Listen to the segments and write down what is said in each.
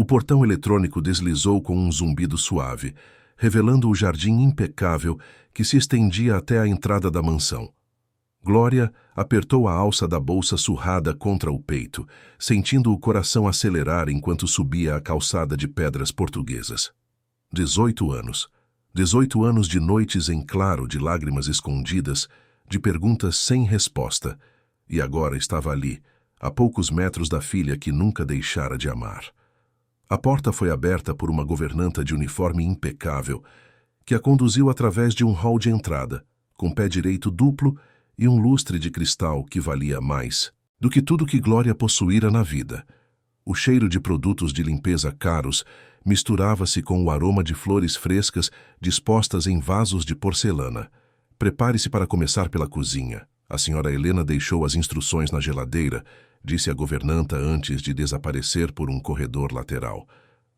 O portão eletrônico deslizou com um zumbido suave, revelando o jardim impecável que se estendia até a entrada da mansão. Glória apertou a alça da bolsa surrada contra o peito, sentindo o coração acelerar enquanto subia a calçada de pedras portuguesas. 18 anos. 18 anos de noites em claro, de lágrimas escondidas, de perguntas sem resposta. E agora estava ali, a poucos metros da filha que nunca deixara de amar. A porta foi aberta por uma governanta de uniforme impecável, que a conduziu através de um hall de entrada, com pé direito duplo e um lustre de cristal que valia mais do que tudo que Glória possuíra na vida. O cheiro de produtos de limpeza caros misturava-se com o aroma de flores frescas dispostas em vasos de porcelana. Prepare-se para começar pela cozinha. A senhora Helena deixou as instruções na geladeira, disse a governanta antes de desaparecer por um corredor lateral.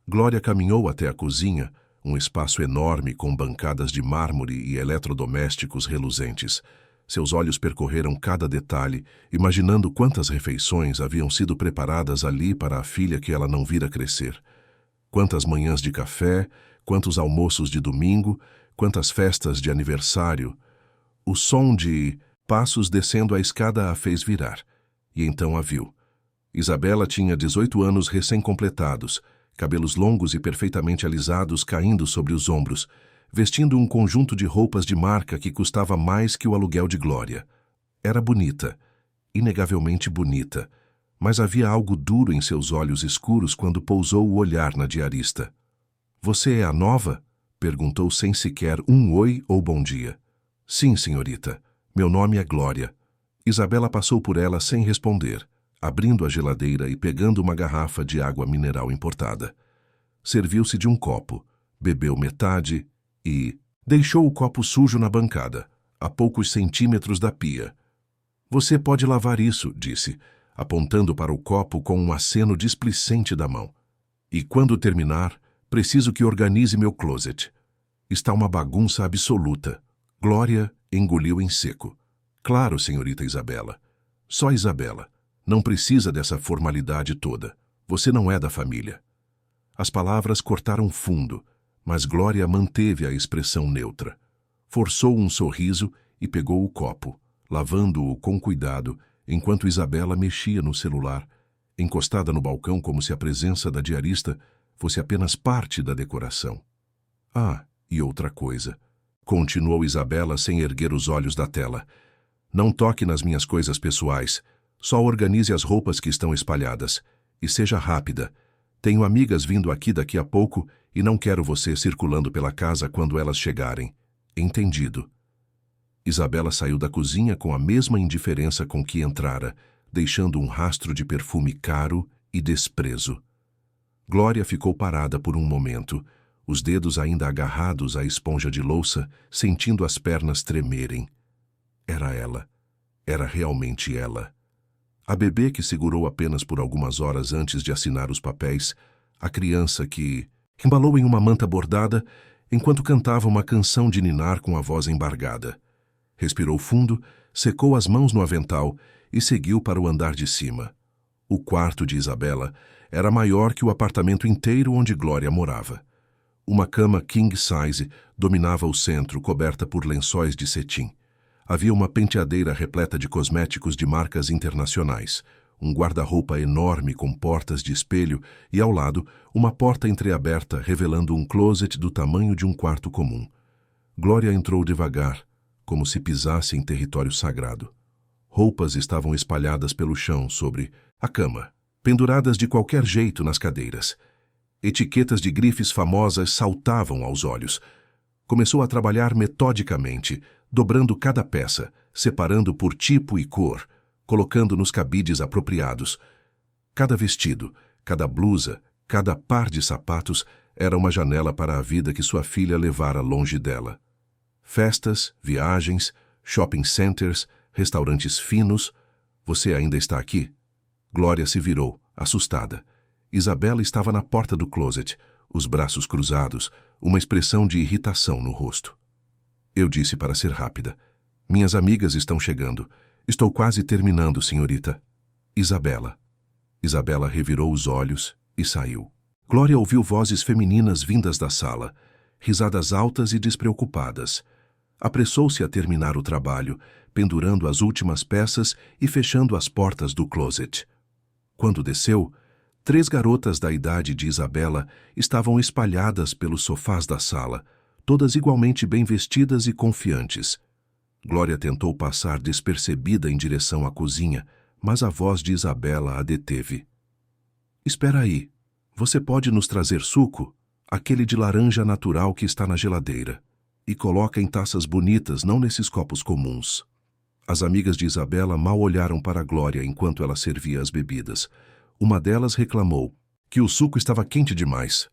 Glória caminhou até a cozinha, um espaço enorme com bancadas de mármore e eletrodomésticos reluzentes. Seus olhos percorreram cada detalhe, imaginando quantas refeições haviam sido preparadas ali para a filha que ela não vira crescer. Quantas manhãs de café, quantos almoços de domingo, quantas festas de aniversário. O som de passos descendo a escada a fez virar, e então a viu. Isabela tinha 18 anos recém-completados, cabelos longos e perfeitamente alisados caindo sobre os ombros, vestindo um conjunto de roupas de marca que custava mais que o aluguel de Glória. Era bonita, inegavelmente bonita, mas havia algo duro em seus olhos escuros quando pousou o olhar na diarista. "Você é a nova?" perguntou sem sequer um oi ou bom dia. "Sim, senhorita. Meu nome é Glória." Isabela passou por ela sem responder, abrindo a geladeira e pegando uma garrafa de água mineral importada. Serviu-se de um copo, bebeu metade e deixou o copo sujo na bancada, a poucos centímetros da pia. "Você pode lavar isso", disse, apontando para o copo com um aceno displicente da mão. "E quando terminar, preciso que organize meu closet. Está uma bagunça absoluta." Glória engoliu em seco. "Claro, senhorita Isabela. Só Isabela. Não precisa dessa formalidade toda. Você não é da família." As palavras cortaram fundo, mas Glória manteve a expressão neutra. Forçou um sorriso e pegou o copo, lavando-o com cuidado, enquanto Isabela mexia no celular, encostada no balcão como se a presença da diarista fosse apenas parte da decoração. "Ah, e outra coisa", continuou Isabela sem erguer os olhos da tela. "Não toque nas minhas coisas pessoais. Só organize as roupas que estão espalhadas. E seja rápida. Tenho amigas vindo aqui daqui a pouco e não quero você circulando pela casa quando elas chegarem. Entendido?" Isabela saiu da cozinha com a mesma indiferença com que entrara, deixando um rastro de perfume caro e desprezo. Glória ficou parada por um momento, os dedos ainda agarrados à esponja de louça, sentindo as pernas tremerem. Era ela. Era realmente ela. A bebê que segurou apenas por algumas horas antes de assinar os papéis, a criança que embalou em uma manta bordada enquanto cantava uma canção de ninar com a voz embargada. Respirou fundo, secou as mãos no avental e seguiu para o andar de cima. O quarto de Isabela era maior que o apartamento inteiro onde Glória morava. Uma cama king size dominava o centro, coberta por lençóis de cetim. Havia uma penteadeira repleta de cosméticos de marcas internacionais, um guarda-roupa enorme com portas de espelho e, ao lado, uma porta entreaberta revelando um closet do tamanho de um quarto comum. Glória entrou devagar, como se pisasse em território sagrado. Roupas estavam espalhadas pelo chão sobre a cama, penduradas de qualquer jeito nas cadeiras. Etiquetas de grifes famosas saltavam aos olhos. Começou a trabalhar metodicamente, dobrando cada peça, separando por tipo e cor, colocando nos cabides apropriados. Cada vestido, cada blusa, cada par de sapatos era uma janela para a vida que sua filha levara longe dela. Festas, viagens, shopping centers, restaurantes finos. "Você ainda está aqui?" Glória se virou, assustada. Isabela estava na porta do closet, os braços cruzados, uma expressão de irritação no rosto. Eu disse para ser rápida. "Minhas amigas estão chegando. Estou quase terminando, senhorita." Isabela. Isabela revirou os olhos e saiu. Glória ouviu vozes femininas vindas da sala, risadas altas e despreocupadas. Apressou-se a terminar o trabalho, pendurando as últimas peças e fechando as portas do closet. Quando desceu, 3 garotas da idade de Isabela estavam espalhadas pelos sofás da sala, todas igualmente bem vestidas e confiantes. Glória tentou passar despercebida em direção à cozinha, mas a voz de Isabela a deteve. "Espera aí. Você pode nos trazer suco? Aquele de laranja natural que está na geladeira. E coloca em taças bonitas, não nesses copos comuns." As amigas de Isabela mal olharam para Glória enquanto ela servia as bebidas. Uma delas reclamou que o suco estava quente demais,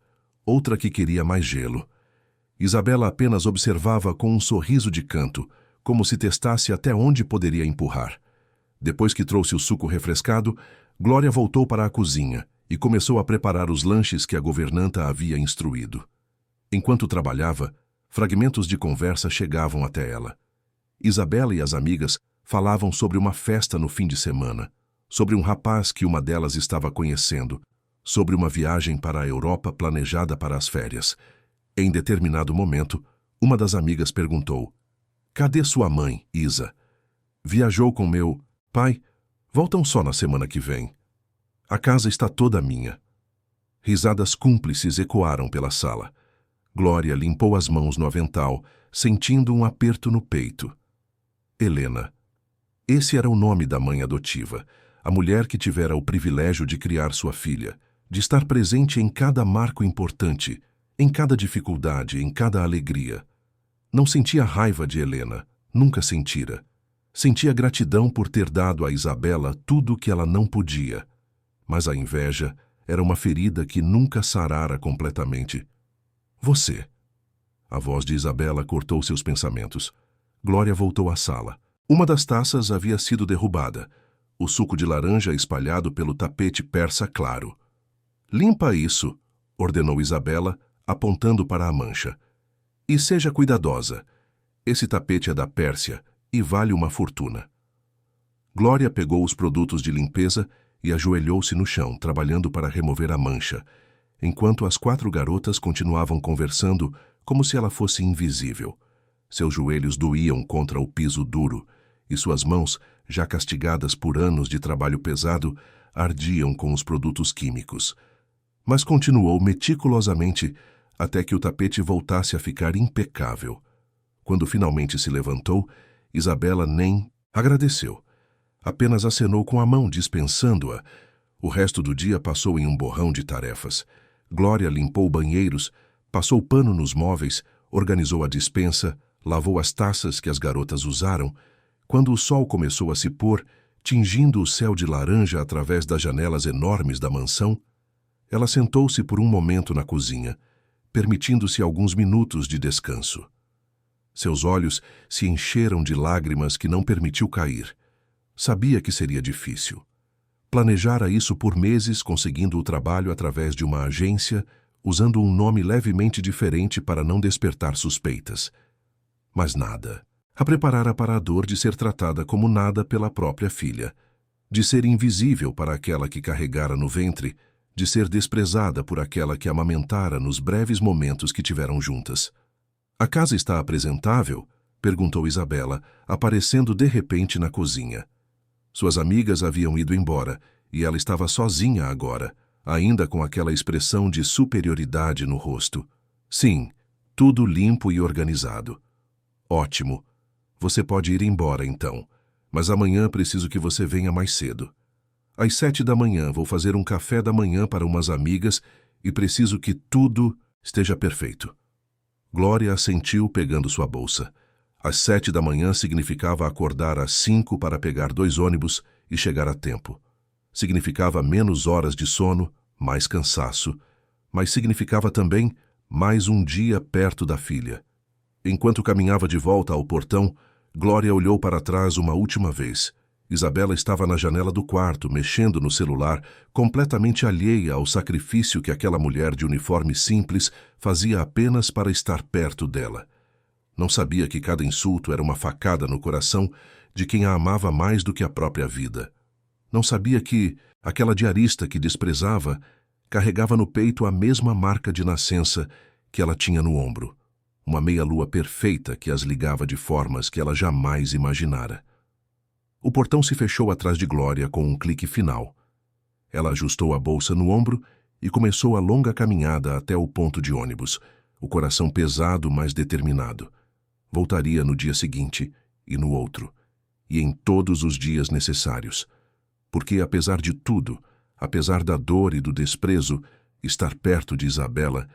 outra que queria mais gelo. Isabela apenas observava com um sorriso de canto, como se testasse até onde poderia empurrar. Depois que trouxe o suco refrescado, Glória voltou para a cozinha e começou a preparar os lanches que a governanta havia instruído. Enquanto trabalhava, fragmentos de conversa chegavam até ela. Isabela e as amigas falavam sobre uma festa no fim de semana, sobre um rapaz que uma delas estava conhecendo, sobre uma viagem para a Europa planejada para as férias. Em determinado momento, uma das amigas perguntou: "Cadê sua mãe, Isa?" "Viajou com meu pai. Voltam só na semana que vem. A casa está toda minha." Risadas cúmplices ecoaram pela sala. Glória limpou as mãos no avental, sentindo um aperto no peito. Helena. Esse era o nome da mãe adotiva, a mulher que tivera o privilégio de criar sua filha, de estar presente em cada marco importante, em cada dificuldade, em cada alegria. Não sentia raiva de Helena, nunca sentira. Sentia gratidão por ter dado a Isabela tudo o que ela não podia. Mas a inveja era uma ferida que nunca sarara completamente. "Você." A voz de Isabela cortou seus pensamentos. Glória voltou à sala. Uma das taças havia sido derrubada, o suco de laranja espalhado pelo tapete persa claro. "Limpa isso", ordenou Isabela, apontando para a mancha. "E seja cuidadosa. Esse tapete é da Pérsia e vale uma fortuna." Glória pegou os produtos de limpeza e ajoelhou-se no chão, trabalhando para remover a mancha, enquanto as 4 garotas continuavam conversando como se ela fosse invisível. Seus joelhos doíam contra o piso duro, e suas mãos, já castigadas por anos de trabalho pesado, ardiam com os produtos químicos. Mas continuou meticulosamente até que o tapete voltasse a ficar impecável. Quando finalmente se levantou, Isabela nem agradeceu. Apenas acenou com a mão, dispensando-a. O resto do dia passou em um borrão de tarefas. Glória limpou banheiros, passou pano nos móveis, organizou a despensa, lavou as taças que as garotas usaram. Quando o sol começou a se pôr, tingindo o céu de laranja através das janelas enormes da mansão, ela sentou-se por um momento na cozinha, permitindo-se alguns minutos de descanso. Seus olhos se encheram de lágrimas que não permitiu cair. Sabia que seria difícil. Planejara isso por meses, conseguindo o trabalho através de uma agência, usando um nome levemente diferente para não despertar suspeitas. Mas nada. A preparara para a dor de ser tratada como nada pela própria filha, de ser invisível para aquela que carregara no ventre, de ser desprezada por aquela que amamentara nos breves momentos que tiveram juntas. "A casa está apresentável?" perguntou Isabela, aparecendo de repente na cozinha. Suas amigas haviam ido embora, e ela estava sozinha agora, ainda com aquela expressão de superioridade no rosto. "Sim, tudo limpo e organizado." "Ótimo. Você pode ir embora, então. Mas amanhã preciso que você venha mais cedo. Às 7 da manhã vou fazer um café da manhã para umas amigas e preciso que tudo esteja perfeito." Glória assentiu pegando sua bolsa. Às 7 da manhã significava acordar às 5 para pegar 2 ônibus e chegar a tempo. Significava menos horas de sono, mais cansaço, mas significava também mais um dia perto da filha. Enquanto caminhava de volta ao portão, Glória olhou para trás uma última vez. Isabela estava na janela do quarto, mexendo no celular, completamente alheia ao sacrifício que aquela mulher de uniforme simples fazia apenas para estar perto dela. Não sabia que cada insulto era uma facada no coração de quem a amava mais do que a própria vida. Não sabia que aquela diarista que desprezava carregava no peito a mesma marca de nascença que ela tinha no ombro, uma meia-lua perfeita que as ligava de formas que ela jamais imaginara. O portão se fechou atrás de Glória com um clique final. Ela ajustou a bolsa no ombro e começou a longa caminhada até o ponto de ônibus, o coração pesado, mas determinado. Voltaria no dia seguinte e no outro, e em todos os dias necessários. Porque, apesar de tudo, apesar da dor e do desprezo, estar perto de Isabela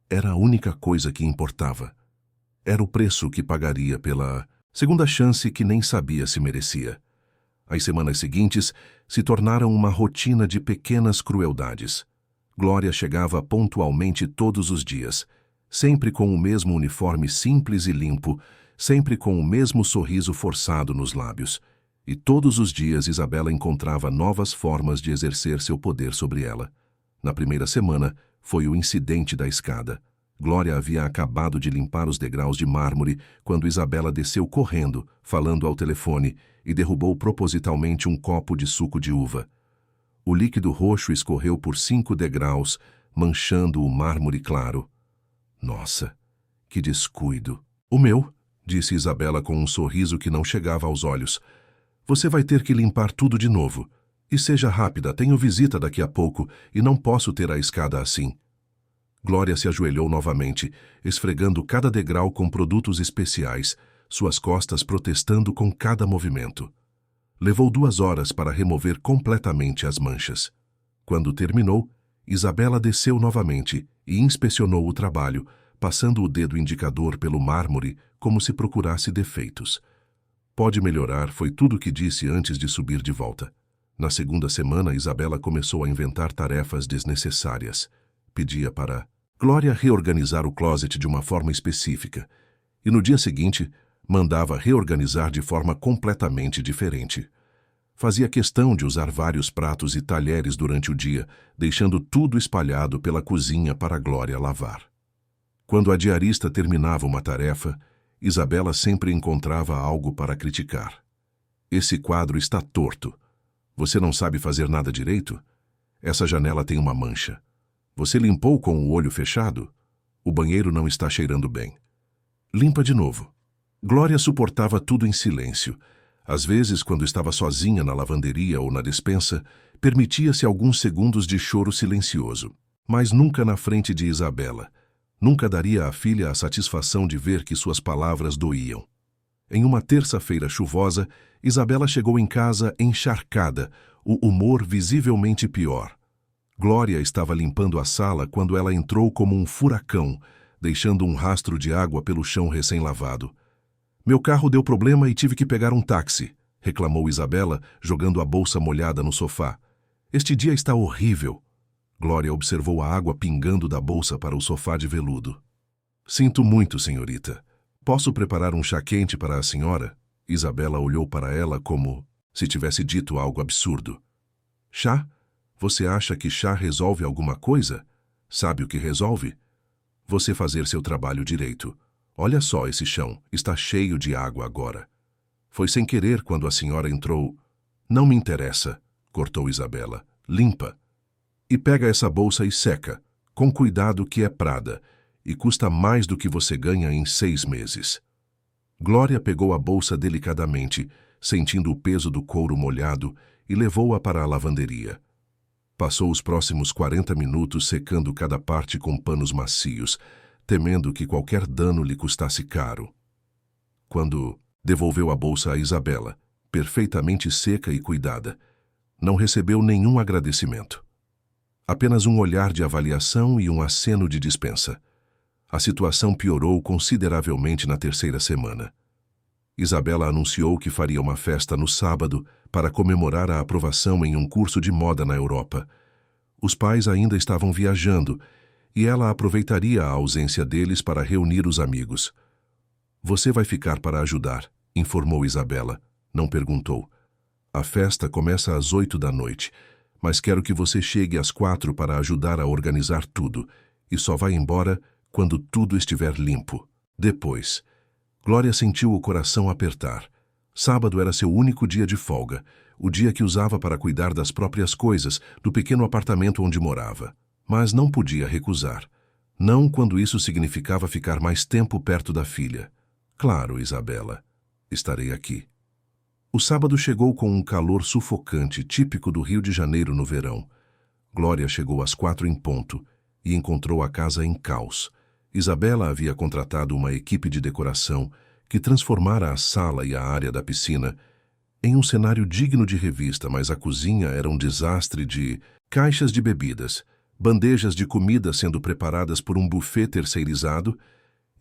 era a única coisa que importava. Era o preço que pagaria pela segunda chance que nem sabia se merecia. As semanas seguintes se tornaram uma rotina de pequenas crueldades. Glória chegava pontualmente todos os dias, sempre com o mesmo uniforme simples e limpo, sempre com o mesmo sorriso forçado nos lábios. E todos os dias Isabela encontrava novas formas de exercer seu poder sobre ela. Na primeira semana, foi o incidente da escada. Glória havia acabado de limpar os degraus de mármore quando Isabela desceu correndo, falando ao telefone, e derrubou propositalmente um copo de suco de uva. O líquido roxo escorreu por 5 degraus, manchando o mármore claro. Nossa, que descuido! O meu, disse Isabela com um sorriso que não chegava aos olhos. Você vai ter que limpar tudo de novo. E seja rápida, tenho visita daqui a pouco e não posso ter a escada assim. Glória se ajoelhou novamente, esfregando cada degrau com produtos especiais, suas costas protestando com cada movimento. Levou 2 horas para remover completamente as manchas. Quando terminou, Isabela desceu novamente e inspecionou o trabalho, passando o dedo indicador pelo mármore como se procurasse defeitos. Pode melhorar, foi tudo o que disse antes de subir de volta. Na segunda semana, Isabela começou a inventar tarefas desnecessárias. Pedia para Glória reorganizar o closet de uma forma específica, e no dia seguinte, mandava reorganizar de forma completamente diferente. Fazia questão de usar vários pratos e talheres durante o dia, deixando tudo espalhado pela cozinha para Glória lavar. Quando a diarista terminava uma tarefa, Isabela sempre encontrava algo para criticar. Esse quadro está torto. Você não sabe fazer nada direito? Essa janela tem uma mancha. Você limpou com o olho fechado? O banheiro não está cheirando bem. Limpa de novo. Glória suportava tudo em silêncio. Às vezes, quando estava sozinha na lavanderia ou na despensa, permitia-se alguns segundos de choro silencioso. Mas nunca na frente de Isabela. Nunca daria à filha a satisfação de ver que suas palavras doíam. Em uma terça-feira chuvosa, Isabela chegou em casa encharcada, o humor visivelmente pior. Glória estava limpando a sala quando ela entrou como um furacão, deixando um rastro de água pelo chão recém-lavado. Meu carro deu problema e tive que pegar um táxi, reclamou Isabela, jogando a bolsa molhada no sofá. Este dia está horrível. Glória observou a água pingando da bolsa para o sofá de veludo. Sinto muito, senhorita. Posso preparar um chá quente para a senhora? Isabela olhou para ela como se tivesse dito algo absurdo. Chá? Você acha que chá resolve alguma coisa? Sabe o que resolve? Você fazer seu trabalho direito. Olha só esse chão, está cheio de água agora. Foi sem querer quando a senhora entrou. Não me interessa, cortou Isabela. Limpa. E pega essa bolsa e seca, com cuidado que é Prada, e custa mais do que você ganha em 6 meses. Glória pegou a bolsa delicadamente, sentindo o peso do couro molhado, e levou-a para a lavanderia. Passou os próximos 40 minutos secando cada parte com panos macios, temendo que qualquer dano lhe custasse caro. Quando devolveu a bolsa a Isabela, perfeitamente seca e cuidada, não recebeu nenhum agradecimento. Apenas um olhar de avaliação e um aceno de dispensa. A situação piorou consideravelmente na terceira semana. Isabela anunciou que faria uma festa no sábado para comemorar a aprovação em um curso de moda na Europa. Os pais ainda estavam viajando e ela aproveitaria a ausência deles para reunir os amigos. Você vai ficar para ajudar, informou Isabela. Não perguntou. A festa começa às 8 da noite, mas quero que você chegue às 4 para ajudar a organizar tudo e só vai embora quando tudo estiver limpo. Depois, Glória sentiu o coração apertar. Sábado era seu único dia de folga, o dia que usava para cuidar das próprias coisas, do pequeno apartamento onde morava. mas não podia recusar. Não quando isso significava ficar mais tempo perto da filha. Claro, Isabela, estarei aqui. O sábado chegou com um calor sufocante, típico do Rio de Janeiro no verão. Glória chegou às 4 em ponto e encontrou a casa em caos. Isabela havia contratado uma equipe de decoração que transformara a sala e a área da piscina em um cenário digno de revista, mas a cozinha era um desastre de caixas de bebidas, bandejas de comida sendo preparadas por um buffet terceirizado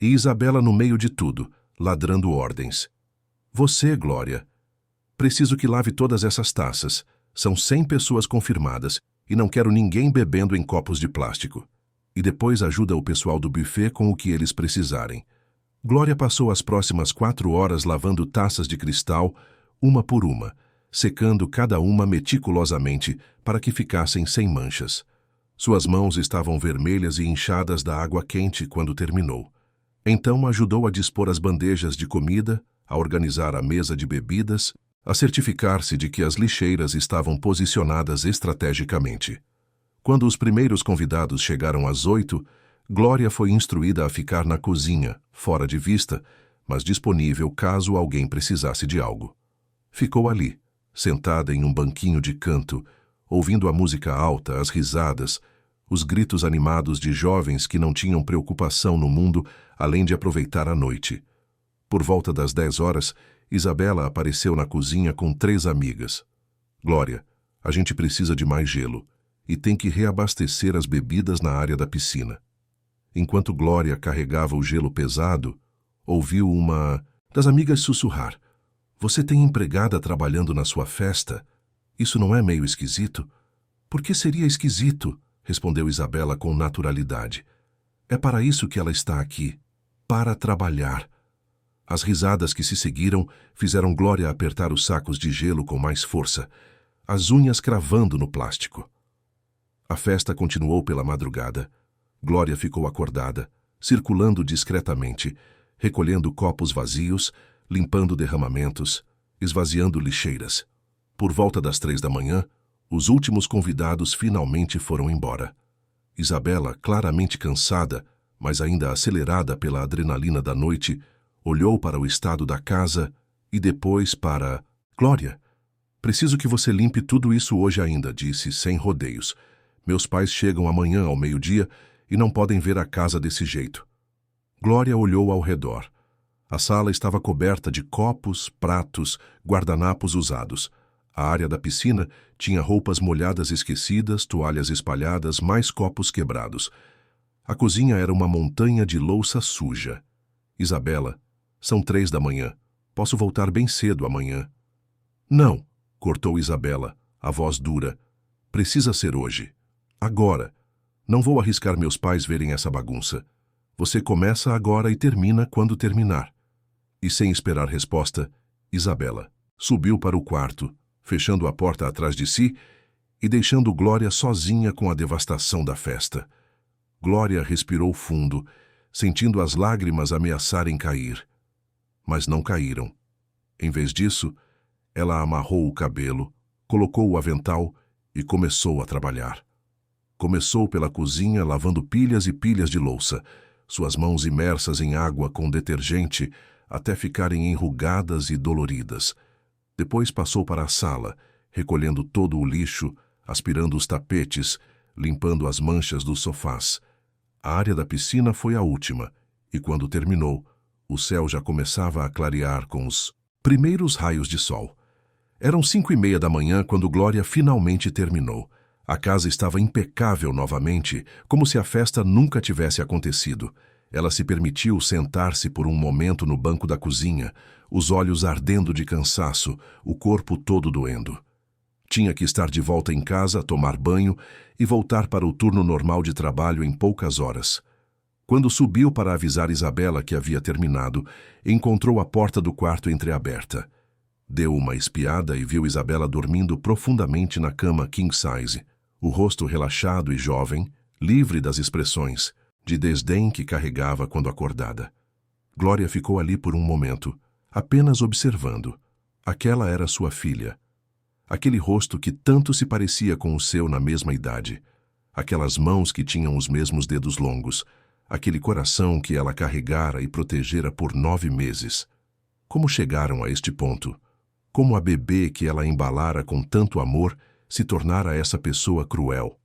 e Isabela no meio de tudo, ladrando ordens. Você, Glória, preciso que lave todas essas taças. São 100 pessoas confirmadas e não quero ninguém bebendo em copos de plástico. E depois ajuda o pessoal do buffet com o que eles precisarem. Glória passou as próximas 4 horas lavando taças de cristal, uma por uma, secando cada uma meticulosamente para que ficassem sem manchas. Suas mãos estavam vermelhas e inchadas da água quente quando terminou. Então ajudou a dispor as bandejas de comida, a organizar a mesa de bebidas, a certificar-se de que as lixeiras estavam posicionadas estrategicamente. Quando os primeiros convidados chegaram às 8, Glória foi instruída a ficar na cozinha, fora de vista, mas disponível caso alguém precisasse de algo. Ficou ali, sentada em um banquinho de canto, ouvindo a música alta, as risadas, os gritos animados de jovens que não tinham preocupação no mundo além de aproveitar a noite. Por volta das 10 horas, Isabela apareceu na cozinha com 3 amigas. Glória, a gente precisa de mais gelo e tem que reabastecer as bebidas na área da piscina. Enquanto Glória carregava o gelo pesado, ouviu uma das amigas sussurrar. Você tem empregada trabalhando na sua festa? Isso não é meio esquisito? Por que seria esquisito? Respondeu Isabela com naturalidade. É para isso que ela está aqui. Para trabalhar. As risadas que se seguiram fizeram Glória apertar os sacos de gelo com mais força, as unhas cravando no plástico. A festa continuou pela madrugada. Glória ficou acordada, circulando discretamente, recolhendo copos vazios, limpando derramamentos, esvaziando lixeiras. Por volta das 3 da manhã, os últimos convidados finalmente foram embora. Isabela, claramente cansada, mas ainda acelerada pela adrenalina da noite, olhou para o estado da casa e depois para... Glória, preciso que você limpe tudo isso hoje ainda, disse, sem rodeios. Meus pais chegam amanhã ao meio-dia e não podem ver a casa desse jeito. Glória olhou ao redor. A sala estava coberta de copos, pratos, guardanapos usados. A área da piscina tinha roupas molhadas esquecidas, toalhas espalhadas, mais copos quebrados. A cozinha era uma montanha de louça suja. Isabela, são 3 da manhã. Posso voltar bem cedo amanhã. Não, cortou Isabela, a voz dura. Precisa ser hoje. Agora. Não vou arriscar meus pais verem essa bagunça. Você começa agora e termina quando terminar. E sem esperar resposta, Isabela subiu para o quarto, fechando a porta atrás de si e deixando Glória sozinha com a devastação da festa. Glória respirou fundo, sentindo as lágrimas ameaçarem cair. Mas não caíram. Em vez disso, ela amarrou o cabelo, colocou o avental e começou a trabalhar. Começou pela cozinha lavando pilhas e pilhas de louça, suas mãos imersas em água com detergente até ficarem enrugadas e doloridas. Depois passou para a sala, recolhendo todo o lixo, aspirando os tapetes, limpando as manchas dos sofás. A área da piscina foi a última, e quando terminou, o céu já começava a clarear com os primeiros raios de sol. Eram 5:30 da manhã quando Glória finalmente terminou. A casa estava impecável novamente, como se a festa nunca tivesse acontecido. Ela se permitiu sentar-se por um momento no banco da cozinha, os olhos ardendo de cansaço, o corpo todo doendo. Tinha que estar de volta em casa, tomar banho e voltar para o turno normal de trabalho em poucas horas. Quando subiu para avisar Isabela que havia terminado, encontrou a porta do quarto entreaberta. Deu uma espiada e viu Isabela dormindo profundamente na cama king size, o rosto relaxado e jovem, livre das expressões de desdém que carregava quando acordada. Glória ficou ali por um momento, apenas observando. Aquela era sua filha. Aquele rosto que tanto se parecia com o seu na mesma idade. aquelas mãos que tinham os mesmos dedos longos, aquele coração que ela carregara e protegera por 9 meses. Como chegaram a este ponto? Como a bebê que ela embalara com tanto amor se tornara essa pessoa cruel?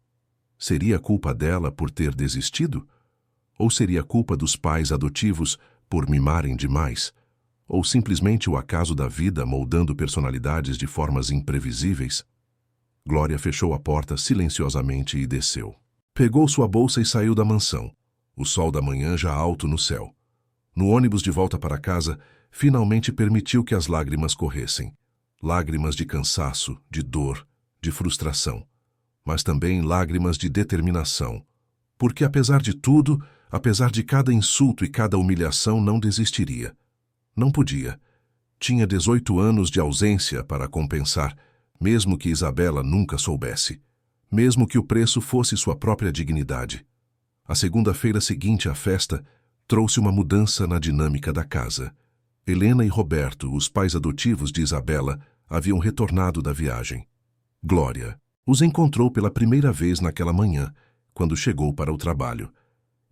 Seria culpa dela por ter desistido? Ou seria culpa dos pais adotivos por mimarem demais? Ou simplesmente o acaso da vida moldando personalidades de formas imprevisíveis? Glória fechou a porta silenciosamente e desceu. Pegou sua bolsa e saiu da mansão, o sol da manhã já alto no céu. No ônibus de volta para casa, finalmente permitiu que as lágrimas corressem. Lágrimas de cansaço, de dor, de frustração. Mas também lágrimas de determinação. Porque apesar de tudo, apesar de cada insulto e cada humilhação, não desistiria. Não podia. Tinha 18 anos de ausência para compensar, mesmo que Isabela nunca soubesse. Mesmo que o preço fosse sua própria dignidade. A segunda-feira seguinte à festa trouxe uma mudança na dinâmica da casa. Helena e Roberto, os pais adotivos de Isabela, haviam retornado da viagem. Glória os encontrou pela primeira vez naquela manhã, quando chegou para o trabalho.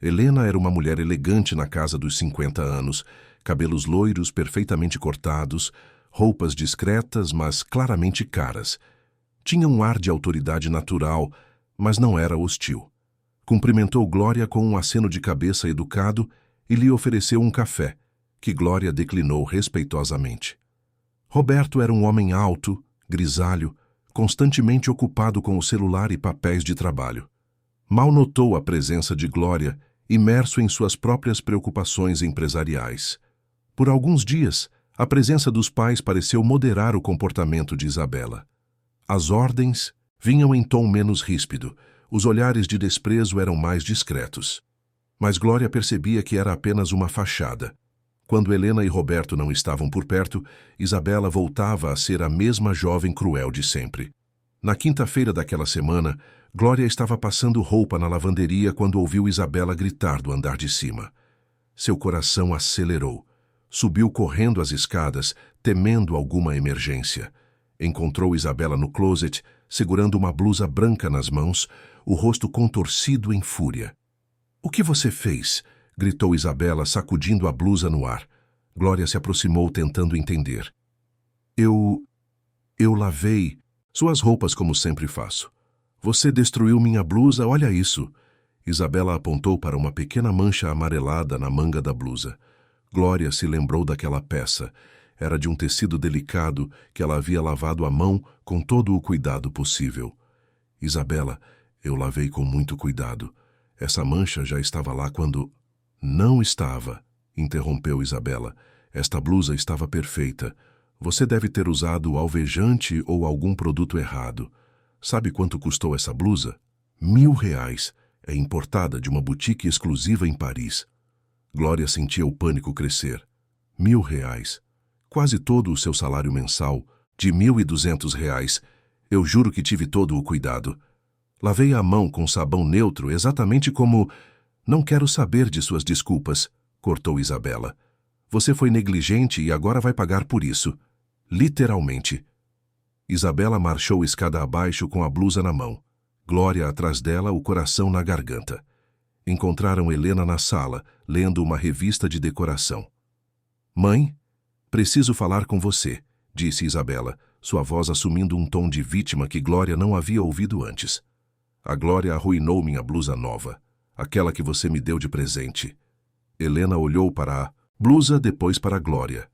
Helena era uma mulher elegante na casa dos 50 anos, cabelos loiros perfeitamente cortados, roupas discretas, mas claramente caras. Tinha um ar de autoridade natural, mas não era hostil. Cumprimentou Glória com um aceno de cabeça educado e lhe ofereceu um café, que Glória declinou respeitosamente. Roberto era um homem alto, grisalho, constantemente ocupado com o celular e papéis de trabalho. Mal notou a presença de Glória, imerso em suas próprias preocupações empresariais. Por alguns dias, a presença dos pais pareceu moderar o comportamento de Isabela. As ordens vinham em tom menos ríspido, os olhares de desprezo eram mais discretos. Mas Glória percebia que era apenas uma fachada. Quando Helena e Roberto não estavam por perto, Isabela voltava a ser a mesma jovem cruel de sempre. Na quinta-feira daquela semana, Glória estava passando roupa na lavanderia quando ouviu Isabela gritar do andar de cima. Seu coração acelerou. Subiu correndo as escadas, temendo alguma emergência. Encontrou Isabela no closet, segurando uma blusa branca nas mãos, o rosto contorcido em fúria. "O que você fez?" gritou Isabela, sacudindo a blusa no ar. Glória se aproximou, tentando entender. Eu lavei suas roupas como sempre faço. Você destruiu minha blusa, olha isso." Isabela apontou para uma pequena mancha amarelada na manga da blusa. Glória se lembrou daquela peça. Era de um tecido delicado que ela havia lavado à mão com todo o cuidado possível. "Isabela, eu lavei com muito cuidado. Essa mancha já estava lá quando..." "Não estava", interrompeu Isabela. "Esta blusa estava perfeita. Você deve ter usado alvejante ou algum produto errado. Sabe quanto custou essa blusa? R$ 1.000. É importada de uma boutique exclusiva em Paris." Glória sentia o pânico crescer. R$ 1.000. Quase todo o seu salário mensal, de R$ 1.200. Eu juro que tive todo o cuidado. Lavei a mão com sabão neutro exatamente como... "Não quero saber de suas desculpas", cortou Isabela. "Você foi negligente e agora vai pagar por isso. Literalmente." Isabela marchou escada abaixo com a blusa na mão. Glória atrás dela, o coração na garganta. Encontraram Helena na sala, lendo uma revista de decoração. "Mãe, preciso falar com você", disse Isabela, sua voz assumindo um tom de vítima que Glória não havia ouvido antes. "A Glória arruinou minha blusa nova. Aquela que você me deu de presente." Helena olhou para a blusa, depois para a Glória.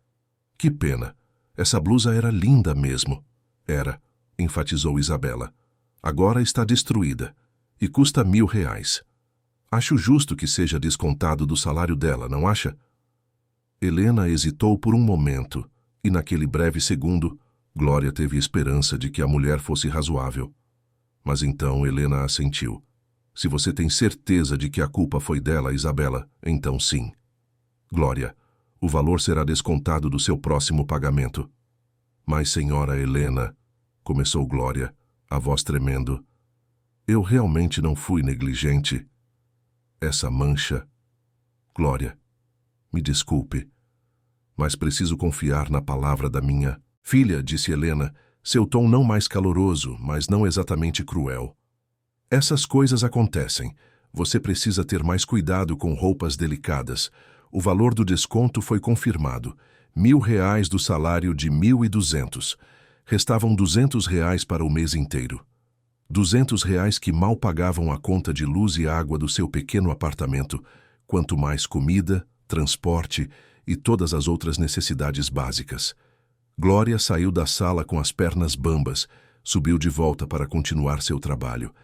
"Que pena. Essa blusa era linda mesmo." "Era", enfatizou Isabela. "Agora está destruída. E custa R$ 1.000. Acho justo que seja descontado do salário dela, não acha?" Helena hesitou por um momento, e naquele breve segundo, Glória teve esperança de que a mulher fosse razoável. Mas então Helena assentiu. "Se você tem certeza de que a culpa foi dela, Isabela, então sim." "Glória, o valor será descontado do seu próximo pagamento." "Mas, senhora Helena", começou Glória, a voz tremendo, "eu realmente não fui negligente. Essa mancha..." "Glória, me desculpe, mas preciso confiar na palavra da minha filha", disse Helena, seu tom não mais caloroso, mas não exatamente cruel. Essas coisas acontecem. Você precisa ter mais cuidado com roupas delicadas. O valor do desconto foi confirmado. R$ 1.000 do salário de 1.200. Restavam R$ 200 para o mês inteiro. R$ 200 que mal pagavam a conta de luz e água do seu pequeno apartamento, quanto mais comida, transporte e todas as outras necessidades básicas. Glória saiu da sala com as pernas bambas, subiu de volta para continuar seu trabalho.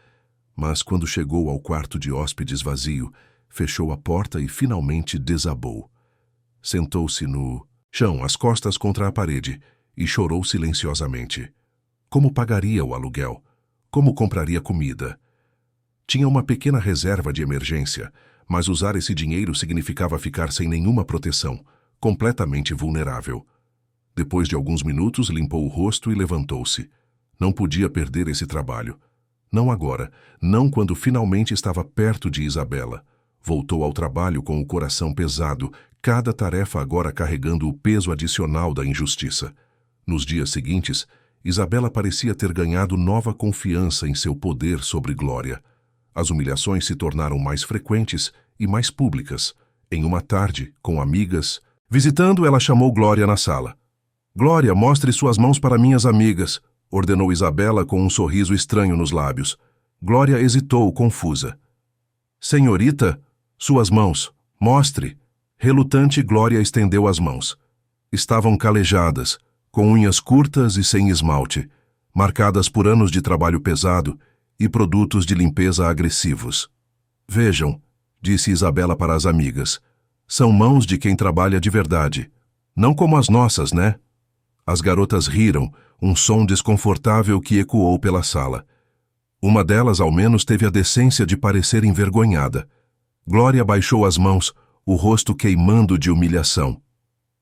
Mas quando chegou ao quarto de hóspedes vazio, fechou a porta e finalmente desabou. Sentou-se no chão, as costas contra a parede, e chorou silenciosamente. Como pagaria o aluguel? Como compraria comida? Tinha uma pequena reserva de emergência, mas usar esse dinheiro significava ficar sem nenhuma proteção, completamente vulnerável. Depois de alguns minutos, limpou o rosto e levantou-se. Não podia perder esse trabalho. Não agora, não quando finalmente estava perto de Isabela. Voltou ao trabalho com o coração pesado, cada tarefa agora carregando o peso adicional da injustiça. Nos dias seguintes, Isabela parecia ter ganhado nova confiança em seu poder sobre Glória. As humilhações se tornaram mais frequentes e mais públicas. Em uma tarde, com amigas, visitando, ela chamou Glória na sala. «Glória, mostre suas mãos para minhas amigas», ordenou Isabela com um sorriso estranho nos lábios. Glória hesitou, confusa. «Senhorita, suas mãos, mostre». Relutante, Glória estendeu as mãos. Estavam calejadas, com unhas curtas e sem esmalte, marcadas por anos de trabalho pesado e produtos de limpeza agressivos. «Vejam», disse Isabela para as amigas, «são mãos de quem trabalha de verdade. Não como as nossas, né?» As garotas riram, um som desconfortável que ecoou pela sala. Uma delas, ao menos, teve a decência de parecer envergonhada. Glória baixou as mãos, o rosto queimando de humilhação.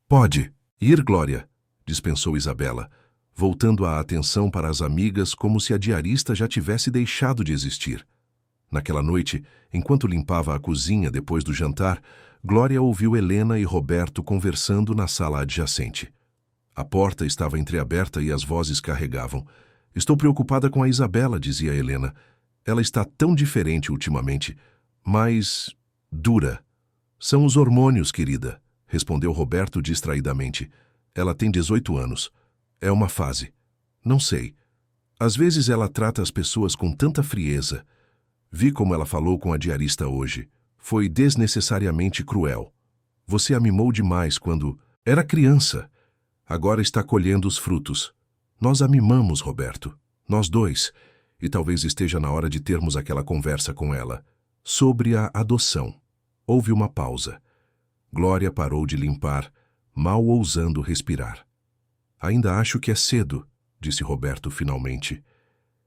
«Pode ir, Glória», dispensou Isabela, voltando a atenção para as amigas como se a diarista já tivesse deixado de existir. Naquela noite, enquanto limpava a cozinha depois do jantar, Glória ouviu Helena e Roberto conversando na sala adjacente. A porta estava entreaberta e as vozes carregavam. «Estou preocupada com a Isabela», dizia Helena. «Ela está tão diferente ultimamente, mais dura». «São os hormônios, querida», respondeu Roberto distraidamente. «Ela tem 18 anos. É uma fase. Não sei. Às vezes ela trata as pessoas com tanta frieza. Vi como ela falou com a diarista hoje. Foi desnecessariamente cruel. Você a mimou demais quando era criança. Agora está colhendo os frutos. Nós a mimamos, Roberto. Nós dois. E talvez esteja na hora de termos aquela conversa com ela. Sobre a adoção». Houve uma pausa. Glória parou de limpar, mal ousando respirar. «Ainda acho que é cedo», disse Roberto finalmente.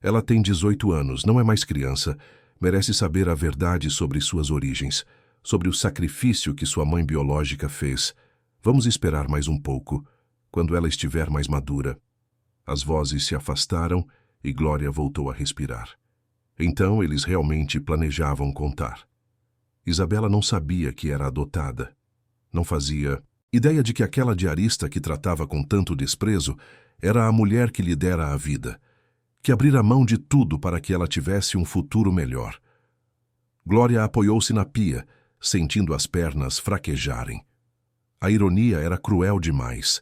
«Ela tem 18 anos, não é mais criança. Merece saber a verdade sobre suas origens, sobre o sacrifício que sua mãe biológica fez. Vamos esperar mais um pouco, quando ela estiver mais madura». As vozes se afastaram e Glória voltou a respirar. Então eles realmente planejavam contar. Isabela não sabia que era adotada. Não fazia ideia de que aquela diarista que tratava com tanto desprezo era a mulher que lhe dera a vida, que abrira mão de tudo para que ela tivesse um futuro melhor. Glória apoiou-se na pia, sentindo as pernas fraquejarem. A ironia era cruel demais.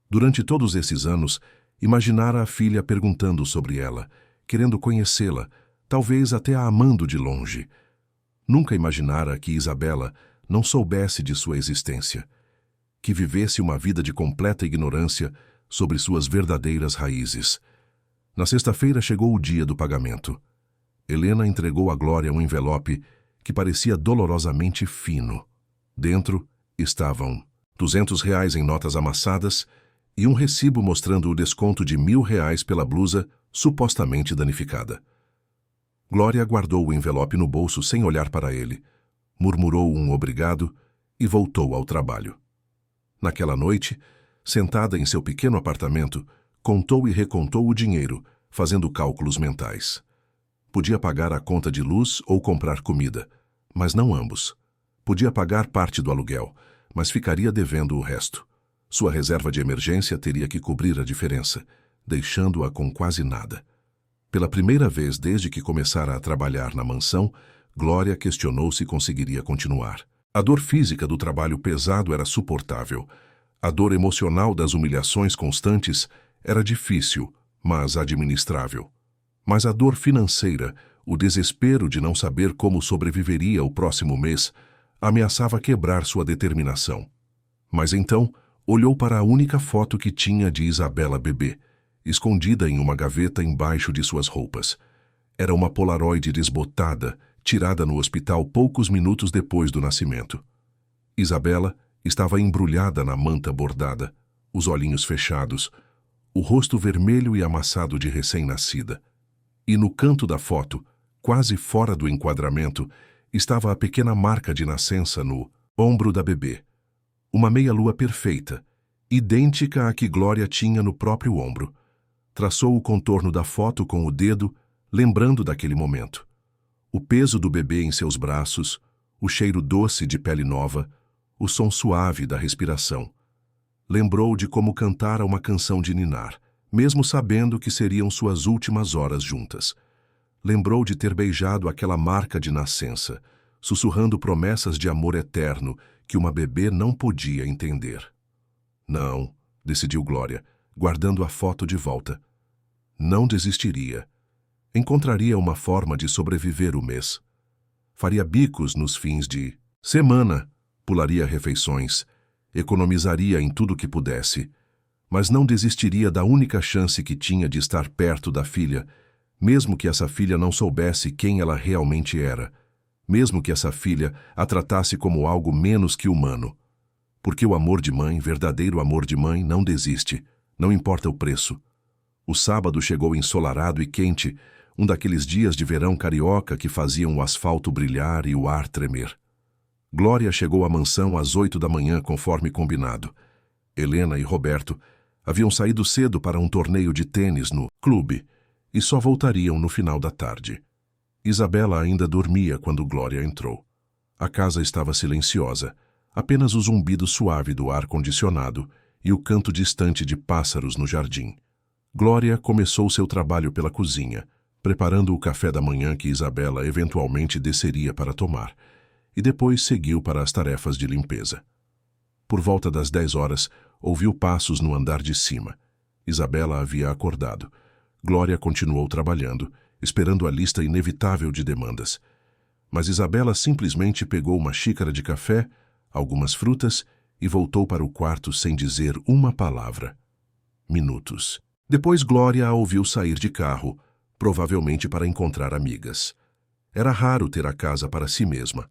Durante todos esses anos, imaginara a filha perguntando sobre ela, querendo conhecê-la, talvez até a amando de longe. Nunca imaginara que Isabela não soubesse de sua existência, que vivesse uma vida de completa ignorância sobre suas verdadeiras raízes. Na sexta-feira chegou o dia do pagamento. Helena entregou a Glória um envelope que parecia dolorosamente fino. Dentro estavam R$ 200 em notas amassadas e um recibo mostrando o desconto de R$ 1.000 pela blusa supostamente danificada. Glória guardou o envelope no bolso sem olhar para ele, murmurou um obrigado e voltou ao trabalho. Naquela noite, sentada em seu pequeno apartamento, contou e recontou o dinheiro, fazendo cálculos mentais. Podia pagar a conta de luz ou comprar comida, mas não ambos. Podia pagar parte do aluguel, mas ficaria devendo o resto. Sua reserva de emergência teria que cobrir a diferença, deixando-a com quase nada. Pela primeira vez desde que começara a trabalhar na mansão, Glória questionou se conseguiria continuar. A dor física do trabalho pesado era suportável. A dor emocional das humilhações constantes era difícil, mas administrável. Mas a dor financeira, o desespero de não saber como sobreviveria o próximo mês, ameaçava quebrar sua determinação. Mas então, olhou para a única foto que tinha de Isabela bebê, escondida em uma gaveta embaixo de suas roupas. Era uma polaroide desbotada, tirada no hospital poucos minutos depois do nascimento. Isabela estava embrulhada na manta bordada, os olhinhos fechados, o rosto vermelho e amassado de recém-nascida. E no canto da foto, quase fora do enquadramento, estava a pequena marca de nascença no ombro da bebê. Uma meia-lua perfeita, idêntica à que Glória tinha no próprio ombro. Traçou o contorno da foto com o dedo, lembrando daquele momento. O peso do bebê em seus braços, o cheiro doce de pele nova, o som suave da respiração. Lembrou de como cantara uma canção de ninar, mesmo sabendo que seriam suas últimas horas juntas. Lembrou de ter beijado aquela marca de nascença, sussurrando promessas de amor eterno que uma bebê não podia entender. Não, decidiu Glória, guardando a foto de volta. Não desistiria. Encontraria uma forma de sobreviver o mês. Faria bicos nos fins de semana, pularia refeições, economizaria em tudo que pudesse, mas não desistiria da única chance que tinha de estar perto da filha, mesmo que essa filha não soubesse quem ela realmente era, mesmo que essa filha a tratasse como algo menos que humano. Porque o amor de mãe, verdadeiro amor de mãe, não desiste, não importa o preço. O sábado chegou ensolarado e quente, um daqueles dias de verão carioca que faziam o asfalto brilhar e o ar tremer. Glória chegou à mansão às 8 da manhã, conforme combinado. Helena e Roberto haviam saído cedo para um torneio de tênis no clube e só voltariam no final da tarde. Isabela ainda dormia quando Glória entrou. A casa estava silenciosa, apenas o zumbido suave do ar-condicionado e o canto distante de pássaros no jardim. Glória começou seu trabalho pela cozinha, preparando o café da manhã que Isabela eventualmente desceria para tomar, e depois seguiu para as tarefas de limpeza. Por volta das 10 horas, ouviu passos no andar de cima. Isabela havia acordado. Glória continuou trabalhando, esperando a lista inevitável de demandas. Mas Isabela simplesmente pegou uma xícara de café, algumas frutas e voltou para o quarto sem dizer uma palavra. Minutos. Depois Glória a ouviu sair de carro, provavelmente para encontrar amigas. Era raro ter a casa para si mesma.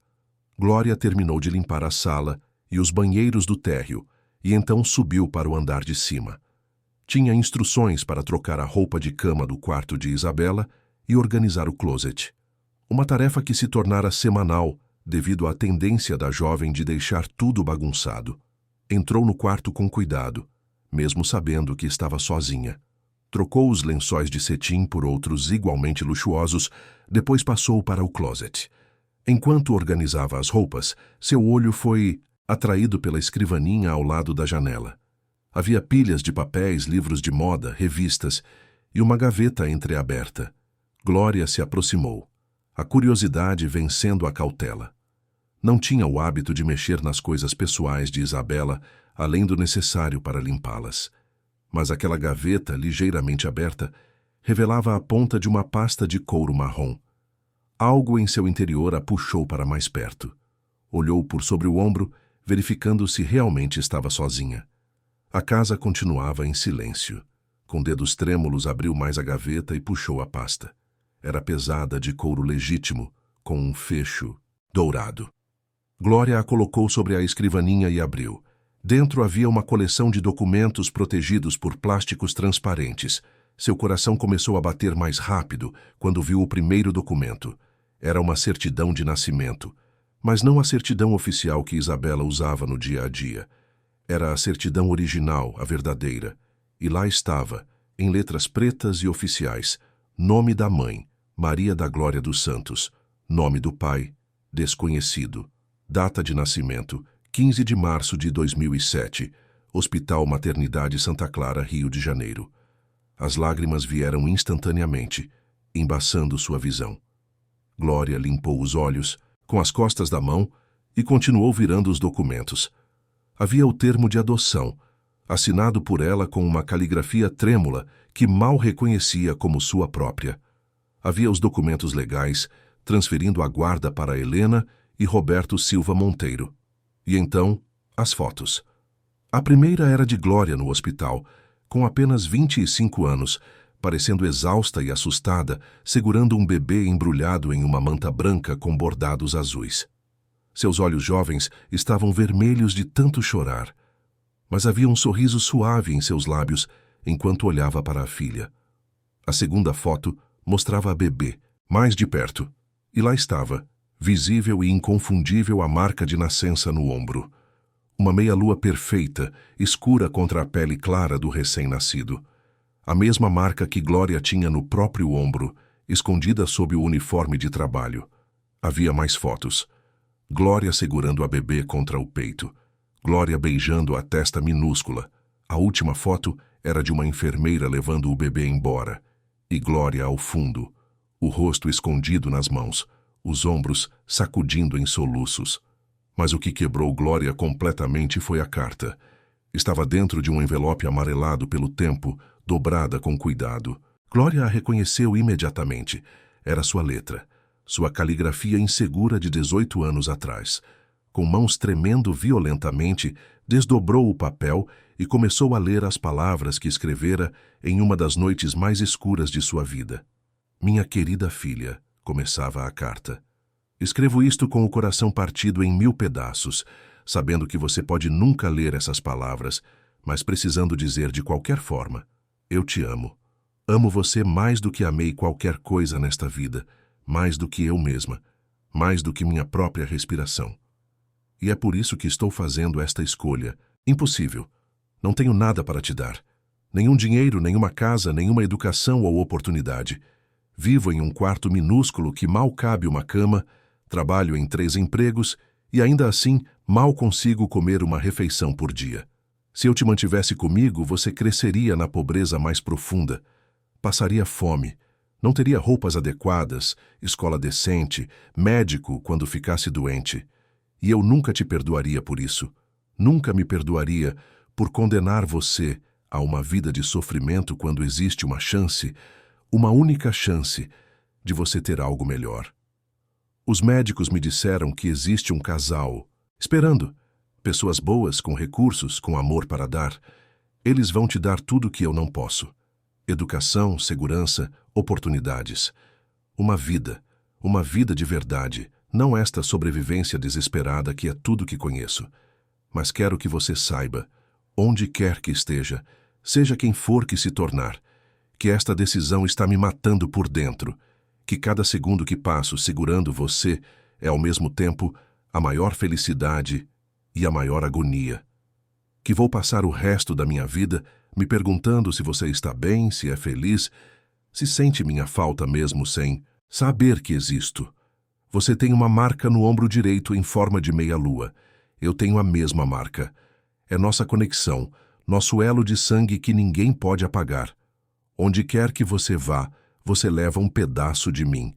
Glória terminou de limpar a sala e os banheiros do térreo e então subiu para o andar de cima. Tinha instruções para trocar a roupa de cama do quarto de Isabela e organizar o closet. Uma tarefa que se tornara semanal devido à tendência da jovem de deixar tudo bagunçado. Entrou no quarto com cuidado, mesmo sabendo que estava sozinha. Trocou os lençóis de cetim por outros igualmente luxuosos, depois passou para o closet. Enquanto organizava as roupas, seu olho foi atraído pela escrivaninha ao lado da janela. Havia pilhas de papéis, livros de moda, revistas e uma gaveta entreaberta. Glória se aproximou, a curiosidade vencendo a cautela. Não tinha o hábito de mexer nas coisas pessoais de Isabela, além do necessário para limpá-las. Mas aquela gaveta, ligeiramente aberta, revelava a ponta de uma pasta de couro marrom. Algo em seu interior a puxou para mais perto. Olhou por sobre o ombro, verificando se realmente estava sozinha. A casa continuava em silêncio. Com dedos trêmulos abriu mais a gaveta e puxou a pasta. Era pesada de couro legítimo, com um fecho dourado. Glória a colocou sobre a escrivaninha e abriu. Dentro havia uma coleção de documentos protegidos por plásticos transparentes. Seu coração começou a bater mais rápido quando viu o primeiro documento. Era uma certidão de nascimento, mas não a certidão oficial que Isabela usava no dia a dia. Era a certidão original, a verdadeira. E lá estava, em letras pretas e oficiais, nome da mãe, Maria da Glória dos Santos. Nome do pai, desconhecido. Data de nascimento, 15 de março de 2007, Hospital Maternidade Santa Clara, Rio de Janeiro. As lágrimas vieram instantaneamente. embaçando sua visão. Glória limpou os olhos com as costas da mão e continuou virando os documentos. Havia o termo de adoção, assinado por ela com uma caligrafia trêmula que mal reconhecia como sua própria. Havia os documentos legais, transferindo a guarda para Helena e Roberto Silva Monteiro. E então, as fotos. A primeira era de Glória no hospital, com apenas 25 anos, parecendo exausta e assustada, segurando um bebê embrulhado em uma manta branca com bordados azuis. Seus olhos jovens estavam vermelhos de tanto chorar, mas havia um sorriso suave em seus lábios enquanto olhava para a filha. A segunda foto mostrava a bebê, mais de perto, e lá estava, visível e inconfundível, a marca de nascença no ombro. Uma meia-lua perfeita, escura contra a pele clara do recém-nascido. A mesma marca que Glória tinha no próprio ombro, escondida sob o uniforme de trabalho. Havia mais fotos. Glória segurando a bebê contra o peito. Glória beijando a testa minúscula. A última foto era de uma enfermeira levando o bebê embora. E Glória ao fundo, o rosto escondido nas mãos, os ombros sacudindo em soluços. Mas o que quebrou Glória completamente foi a carta. Estava dentro de um envelope amarelado pelo tempo, dobrada com cuidado. Glória a reconheceu imediatamente. Era sua letra, sua caligrafia insegura de 18 anos atrás. Com mãos tremendo violentamente, desdobrou o papel e começou a ler as palavras que escrevera em uma das noites mais escuras de sua vida. Minha querida filha, começava a carta. Escrevo isto com o coração partido em 1000 pedaços, sabendo que você pode nunca ler essas palavras, mas precisando dizer de qualquer forma: eu te amo. Amo você mais do que amei qualquer coisa nesta vida, mais do que eu mesma, mais do que minha própria respiração. E é por isso que estou fazendo esta escolha. Impossível. Não tenho nada para te dar. Nenhum dinheiro, nenhuma casa, nenhuma educação ou oportunidade. Vivo em um quarto minúsculo que mal cabe uma cama, trabalho em 3 empregos e ainda assim mal consigo comer uma refeição por dia. Se eu te mantivesse comigo, você cresceria na pobreza mais profunda. Passaria fome. Não teria roupas adequadas, escola decente, médico quando ficasse doente. E eu nunca te perdoaria por isso. Nunca me perdoaria por condenar você a uma vida de sofrimento quando existe uma chance, uma única chance, de você ter algo melhor. Os médicos me disseram que existe um casal esperando. Pessoas boas, com recursos, com amor para dar. Eles vão te dar tudo que eu não posso. Educação, segurança, oportunidades. Uma vida de verdade, não esta sobrevivência desesperada que é tudo que conheço. Mas quero que você saiba, onde quer que esteja, seja quem for que se tornar, que esta decisão está me matando por dentro, que cada segundo que passo segurando você é ao mesmo tempo a maior felicidade e a maior agonia. Que vou passar o resto da minha vida me perguntando se você está bem, se é feliz, se sente minha falta mesmo sem saber que existo. Você tem uma marca no ombro direito em forma de meia-lua. Eu tenho a mesma marca. É nossa conexão, nosso elo de sangue que ninguém pode apagar. Onde quer que você vá, você leva um pedaço de mim.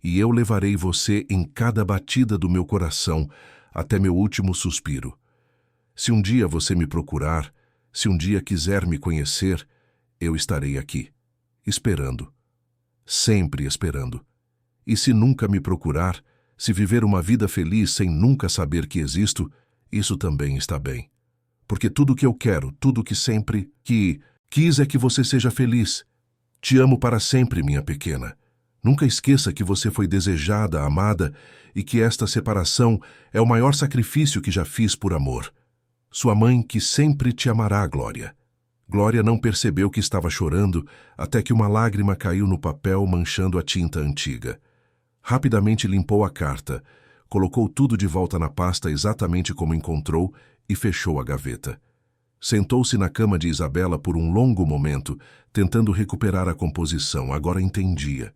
E eu levarei você em cada batida do meu coração, até meu último suspiro. Se um dia você me procurar, se um dia quiser me conhecer, eu estarei aqui, esperando. Sempre esperando. E se nunca me procurar, se viver uma vida feliz sem nunca saber que existo, isso também está bem. Porque tudo que eu quero, tudo que sempre quis é que você seja feliz. Te amo para sempre, minha pequena. Nunca esqueça que você foi desejada, amada, e que esta separação é o maior sacrifício que já fiz por amor. Sua mãe que sempre te amará, Glória. Glória não percebeu que estava chorando até que uma lágrima caiu no papel manchando a tinta antiga. Rapidamente limpou a carta, colocou tudo de volta na pasta exatamente como encontrou e fechou a gaveta. Sentou-se na cama de Isabela por um longo momento, tentando recuperar a composição. Agora entendia.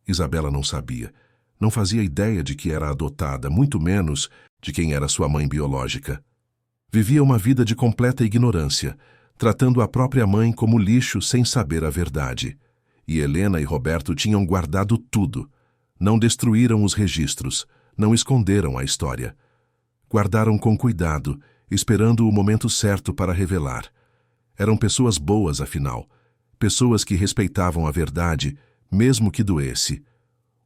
Isabela não sabia. Não fazia ideia de que era adotada, muito menos de quem era sua mãe biológica. Vivia uma vida de completa ignorância, tratando a própria mãe como lixo sem saber a verdade. e Helena e Roberto tinham guardado tudo. Não destruíram os registros, não esconderam a história. Guardaram com cuidado, esperando o momento certo para revelar. Eram pessoas boas, afinal. Pessoas que respeitavam a verdade, mesmo que doesse.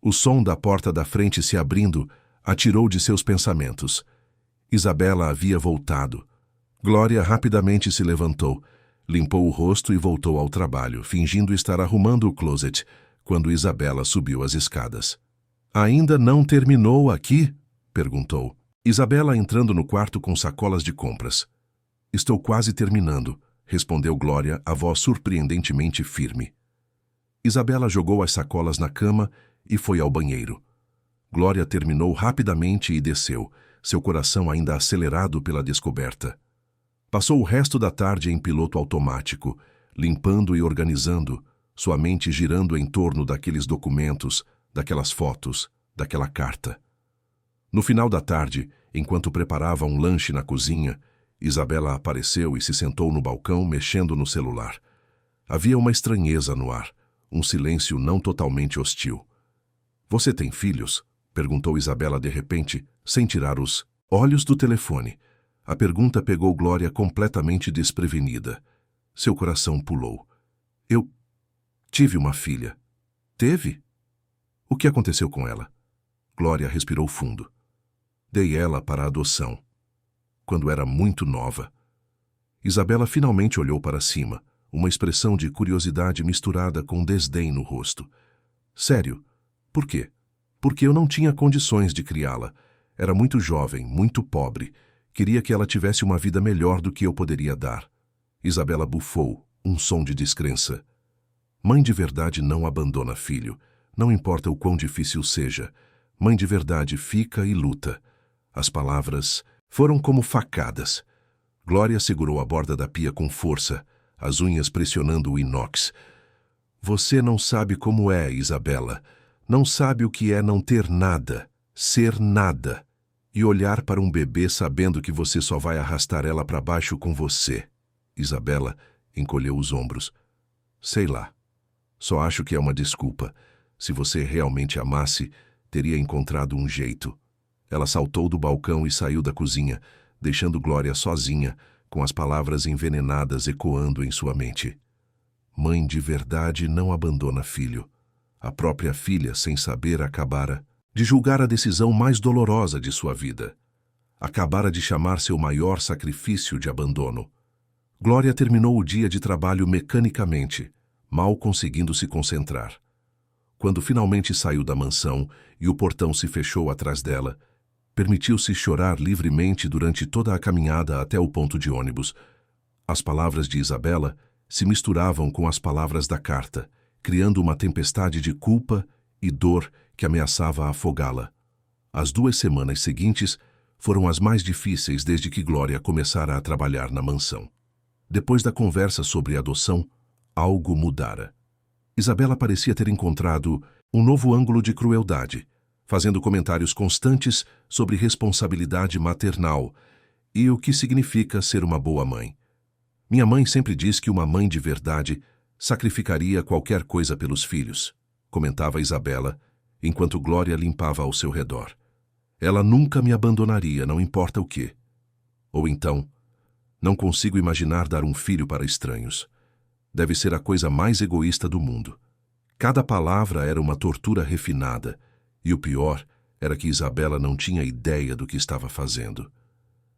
O som da porta da frente se abrindo a tirou de seus pensamentos. Isabela havia voltado. Glória rapidamente se levantou, limpou o rosto e voltou ao trabalho, fingindo estar arrumando o closet, quando Isabela subiu as escadas. "Ainda não terminou aqui?" perguntou. Isabela entrando no quarto com sacolas de compras. "Estou quase terminando", respondeu Glória, a voz surpreendentemente firme. Isabela jogou as sacolas na cama e foi ao banheiro. Glória terminou rapidamente e desceu, seu coração ainda acelerado pela descoberta. Passou o resto da tarde em piloto automático, limpando e organizando, sua mente girando em torno daqueles documentos, daquelas fotos, daquela carta. No final da tarde, enquanto preparava um lanche na cozinha, Isabela apareceu e se sentou no balcão mexendo no celular. Havia uma estranheza no ar, um silêncio não totalmente hostil. "Você tem filhos?" perguntou Isabela de repente, sem tirar os olhos do telefone. A pergunta pegou Glória completamente desprevenida. Seu coração pulou. "Eu tive uma filha." "Teve? O que aconteceu com ela?" Glória respirou fundo. "Dei ela para a adoção. Quando era muito nova." Isabela finalmente olhou para cima, uma expressão de curiosidade misturada com desdém no rosto. "Sério? Por quê?" "Porque eu não tinha condições de criá-la. Era muito jovem, muito pobre. Queria que ela tivesse uma vida melhor do que eu poderia dar." Isabela bufou, um som de descrença. "Mãe de verdade não abandona filho, não importa o quão difícil seja. Mãe de verdade fica e luta." As palavras foram como facadas. Glória segurou a borda da pia com força, as unhas pressionando o inox. "Você não sabe como é, Isabela. Não sabe o que é não ter nada, ser nada, e olhar para um bebê sabendo que você só vai arrastar ela para baixo com você." Isabela encolheu os ombros. "Sei lá. Só acho que é uma desculpa. Se você realmente amasse, teria encontrado um jeito." Ela saltou do balcão e saiu da cozinha, deixando Glória sozinha, com as palavras envenenadas ecoando em sua mente. Mãe de verdade não abandona filho. A própria filha, sem saber, acabara de julgar a decisão mais dolorosa de sua vida. Acabara de chamar seu maior sacrifício de abandono. Glória terminou o dia de trabalho mecanicamente, mal conseguindo se concentrar. Quando finalmente saiu da mansão e o portão se fechou atrás dela, permitiu-se chorar livremente durante toda a caminhada até o ponto de ônibus. As palavras de Isabela se misturavam com as palavras da carta, criando uma tempestade de culpa e dor que ameaçava afogá-la. As 2 semanas seguintes foram as mais difíceis desde que Glória começara a trabalhar na mansão. Depois da conversa sobre adoção, algo mudara. Isabela parecia ter encontrado um novo ângulo de crueldade, fazendo comentários constantes sobre responsabilidade maternal e o que significa ser uma boa mãe. "Minha mãe sempre diz que uma mãe de verdade sacrificaria qualquer coisa pelos filhos", comentava Isabela, enquanto Glória limpava ao seu redor. "Ela nunca me abandonaria, não importa o quê." Ou então, "Não consigo imaginar dar um filho para estranhos. Deve ser a coisa mais egoísta do mundo." Cada palavra era uma tortura refinada, e o pior era que Isabela não tinha ideia do que estava fazendo.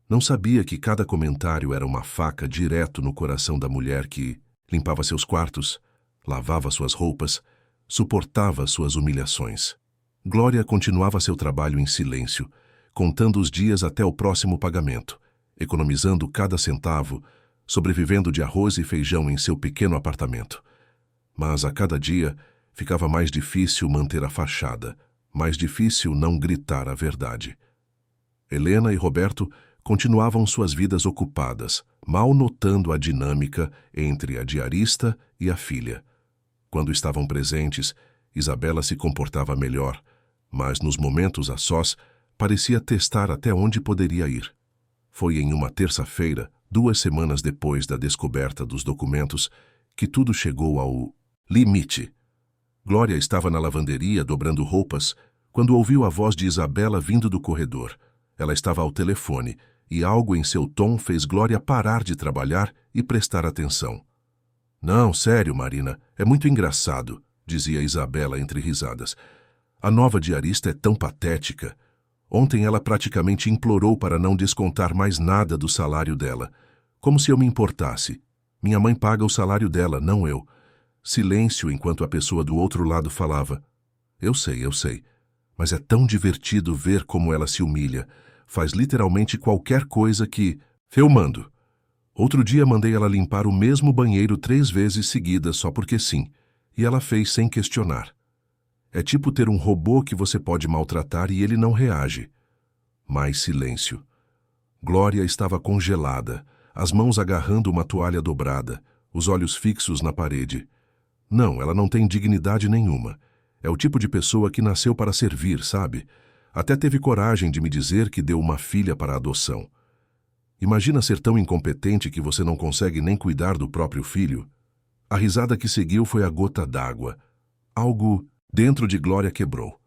Não sabia que cada comentário era uma faca direto no coração da mulher que limpava seus quartos, lavava suas roupas, suportava suas humilhações. Glória continuava seu trabalho em silêncio, contando os dias até o próximo pagamento, economizando cada centavo, sobrevivendo de arroz e feijão em seu pequeno apartamento. Mas a cada dia ficava mais difícil manter a fachada, mais difícil não gritar a verdade. Helena e Roberto continuavam suas vidas ocupadas, mal notando a dinâmica entre a diarista e a filha. Quando estavam presentes, Isabela se comportava melhor, mas nos momentos a sós, parecia testar até onde poderia ir. Foi em uma terça-feira, 2 semanas depois da descoberta dos documentos, que tudo chegou ao limite. Glória estava na lavanderia dobrando roupas quando ouviu a voz de Isabela vindo do corredor. Ela estava ao telefone e algo em seu tom fez Glória parar de trabalhar e prestar atenção. Não, sério, Marina, é muito engraçado, dizia Isabela entre risadas. A nova diarista é tão patética. Ontem ela praticamente implorou para não descontar mais nada do salário dela. Como se eu me importasse. Minha mãe paga o salário dela, não eu. Silêncio enquanto a pessoa do outro lado falava. Eu sei. Mas é tão divertido ver como ela se humilha. Faz literalmente qualquer coisa que... Eu mando. Outro dia mandei ela limpar o mesmo banheiro 3 vezes seguidas só porque sim. E ela fez sem questionar. É tipo ter um robô que você pode maltratar e ele não reage. Mais silêncio. Glória estava congelada, as mãos agarrando uma toalha dobrada, os olhos fixos na parede. Não, ela não tem dignidade nenhuma. É o tipo de pessoa que nasceu para servir, sabe? Até teve coragem de me dizer que deu uma filha para adoção. Imagina ser tão incompetente que você não consegue nem cuidar do próprio filho. A risada que seguiu foi a gota d'água. Algo dentro de Glória quebrou.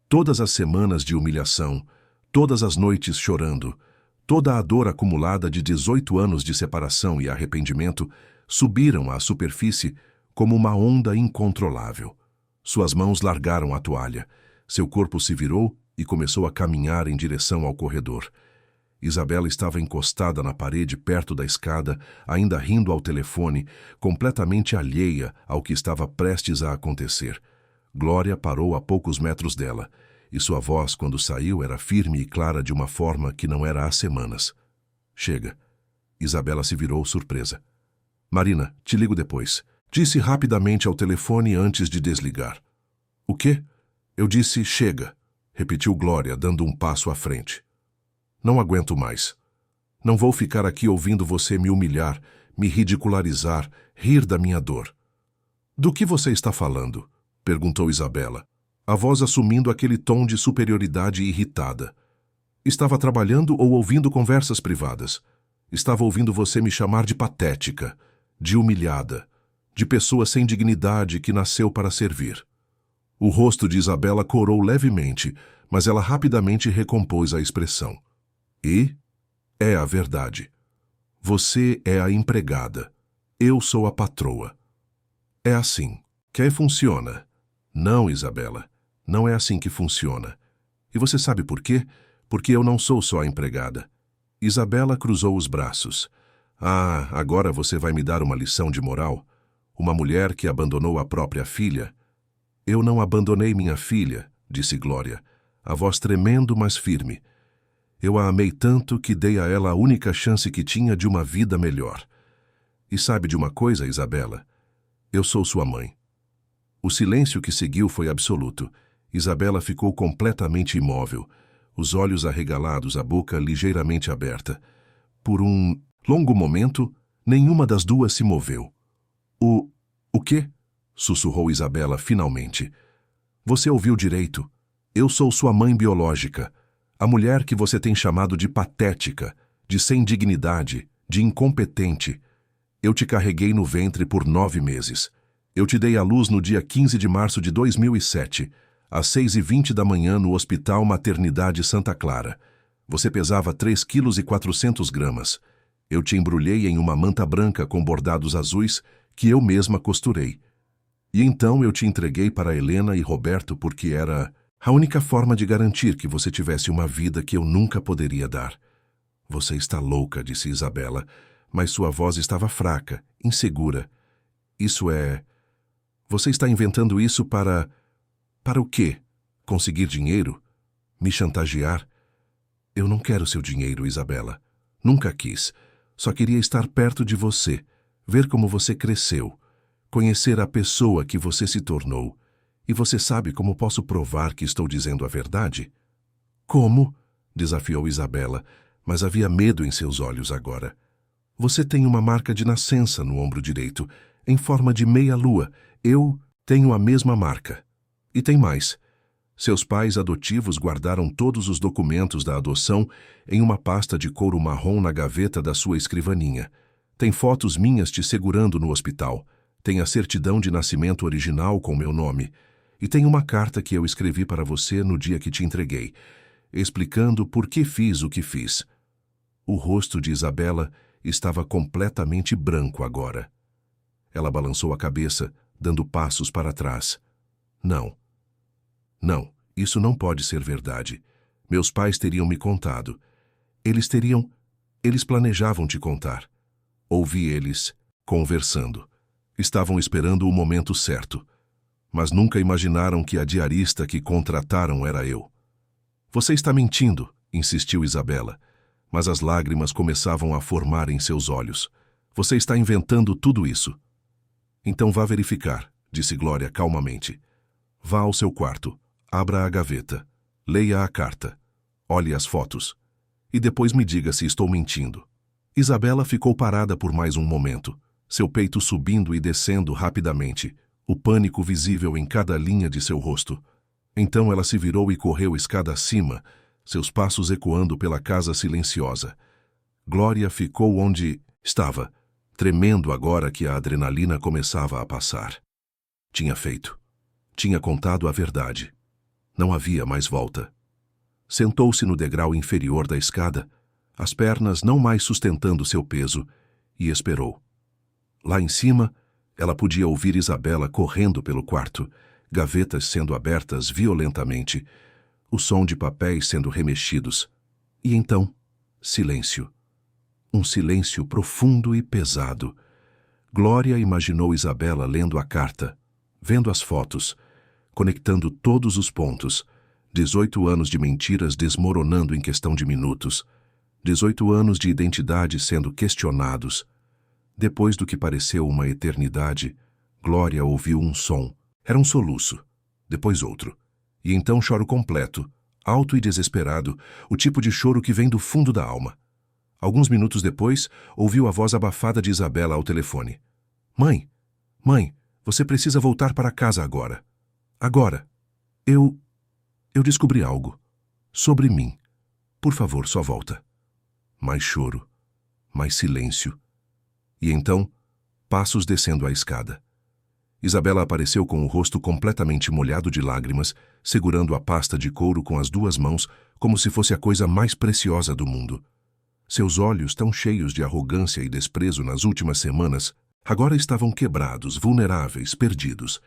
Todas as semanas de humilhação, todas as noites chorando, toda a dor acumulada de 18 anos de separação e arrependimento subiram à superfície como uma onda incontrolável. Suas mãos largaram a toalha. Seu corpo se virou e começou a caminhar em direção ao corredor. Isabela estava encostada na parede perto da escada, ainda rindo ao telefone, completamente alheia ao que estava prestes a acontecer. Glória parou a poucos metros dela, e sua voz, quando saiu, era firme e clara de uma forma que não era há semanas. Chega. Isabela se virou surpresa. Marina, te ligo depois. Disse rapidamente ao telefone antes de desligar. O quê? Eu disse chega, repetiu Glória, dando um passo à frente. Não aguento mais. Não vou ficar aqui ouvindo você me humilhar, me ridicularizar, rir da minha dor. Do que você está falando? Perguntou Isabela, a voz assumindo aquele tom de superioridade irritada. Estava trabalhando ou ouvindo conversas privadas? Estava ouvindo você me chamar de patética, de humilhada, de pessoa sem dignidade que nasceu para servir. O rosto de Isabela corou levemente, mas ela rapidamente recompôs a expressão. E? É a verdade. Você é a empregada. Eu sou a patroa. É assim. Que funciona. Não, Isabela. Não é assim que funciona. E você sabe por quê? Porque eu não sou só a empregada. Isabela cruzou os braços. Ah, agora você vai me dar uma lição de moral? Uma mulher que abandonou a própria filha? Eu não abandonei minha filha, disse Glória, a voz tremendo, mas firme. Eu a amei tanto que dei a ela a única chance que tinha de uma vida melhor. E sabe de uma coisa, Isabela? Eu sou sua mãe. O silêncio que seguiu foi absoluto. Isabela ficou completamente imóvel, os olhos arregalados, a boca ligeiramente aberta. Por um longo momento, nenhuma das duas se moveu. O quê? Sussurrou Isabela finalmente. Você ouviu direito. Eu sou sua mãe biológica. A mulher que você tem chamado de patética, de sem dignidade, de incompetente. Eu te carreguei no ventre por 9 meses. Eu te dei à luz no dia 15 de março de 2007, às 6h20 da manhã no Hospital Maternidade Santa Clara. Você pesava 3,4 kg. Eu te embrulhei em uma manta branca com bordados azuis que eu mesma costurei. E então eu te entreguei para Helena e Roberto porque era a única forma de garantir que você tivesse uma vida que eu nunca poderia dar. Você está louca, disse Isabela, mas sua voz estava fraca, insegura. Isso é... Você está inventando isso para... Para o quê? Conseguir dinheiro? Me chantagear? Eu não quero seu dinheiro, Isabela. Nunca quis. Só queria estar perto de você, ver como você cresceu, conhecer a pessoa que você se tornou. E você sabe como posso provar que estou dizendo a verdade? Como? Desafiou Isabela, mas havia medo em seus olhos agora. Você tem uma marca de nascença no ombro direito, em forma de meia-lua. Eu tenho a mesma marca. E tem mais. Seus pais adotivos guardaram todos os documentos da adoção em uma pasta de couro marrom na gaveta da sua escrivaninha. Tem fotos minhas te segurando no hospital. Tem a certidão de nascimento original com meu nome. E tem uma carta que eu escrevi para você no dia que te entreguei, explicando por que fiz o que fiz. O rosto de Isabela estava completamente branco agora. Ela balançou a cabeça, dando passos para trás. Não. Não, isso não pode ser verdade. Meus pais teriam me contado. Eles planejavam te contar. Ouvi eles conversando. Estavam esperando o momento certo. Mas nunca imaginaram que a diarista que contrataram era eu. Você está mentindo, insistiu Isabela, mas as lágrimas começavam a formar em seus olhos. Você está inventando tudo isso. Então vá verificar, disse Glória calmamente. Vá ao seu quarto, abra a gaveta, leia a carta, olhe as fotos e depois me diga se estou mentindo. Isabela ficou parada por mais um momento, seu peito subindo e descendo rapidamente, o pânico visível em cada linha de seu rosto. Então ela se virou e correu escada acima, seus passos ecoando pela casa silenciosa. Glória ficou onde estava, tremendo agora que a adrenalina começava a passar. Tinha feito. Tinha contado a verdade. Não havia mais volta. Sentou-se no degrau inferior da escada, as pernas não mais sustentando seu peso, e esperou. Lá em cima, ela podia ouvir Isabela correndo pelo quarto, gavetas sendo abertas violentamente, o som de papéis sendo remexidos. E então, silêncio. Um silêncio profundo e pesado. Glória imaginou Isabela lendo a carta, vendo as fotos, conectando todos os pontos. 18 anos de mentiras desmoronando em questão de minutos. 18 anos de identidade sendo questionados. Depois do que pareceu uma eternidade, Glória ouviu um som. Era um soluço, depois outro. E então choro completo, alto e desesperado, o tipo de choro que vem do fundo da alma. Alguns minutos depois, ouviu a voz abafada de Isabela ao telefone. Mãe, você precisa voltar para casa agora. Agora. Eu descobri algo. Sobre mim. Por favor, só volta. Mais choro. Mais silêncio. E então, passos descendo a escada. Isabela apareceu com o rosto completamente molhado de lágrimas, segurando a pasta de couro com as duas mãos, como se fosse a coisa mais preciosa do mundo. Seus olhos, tão cheios de arrogância e desprezo nas últimas semanas, agora estavam quebrados, vulneráveis, perdidos.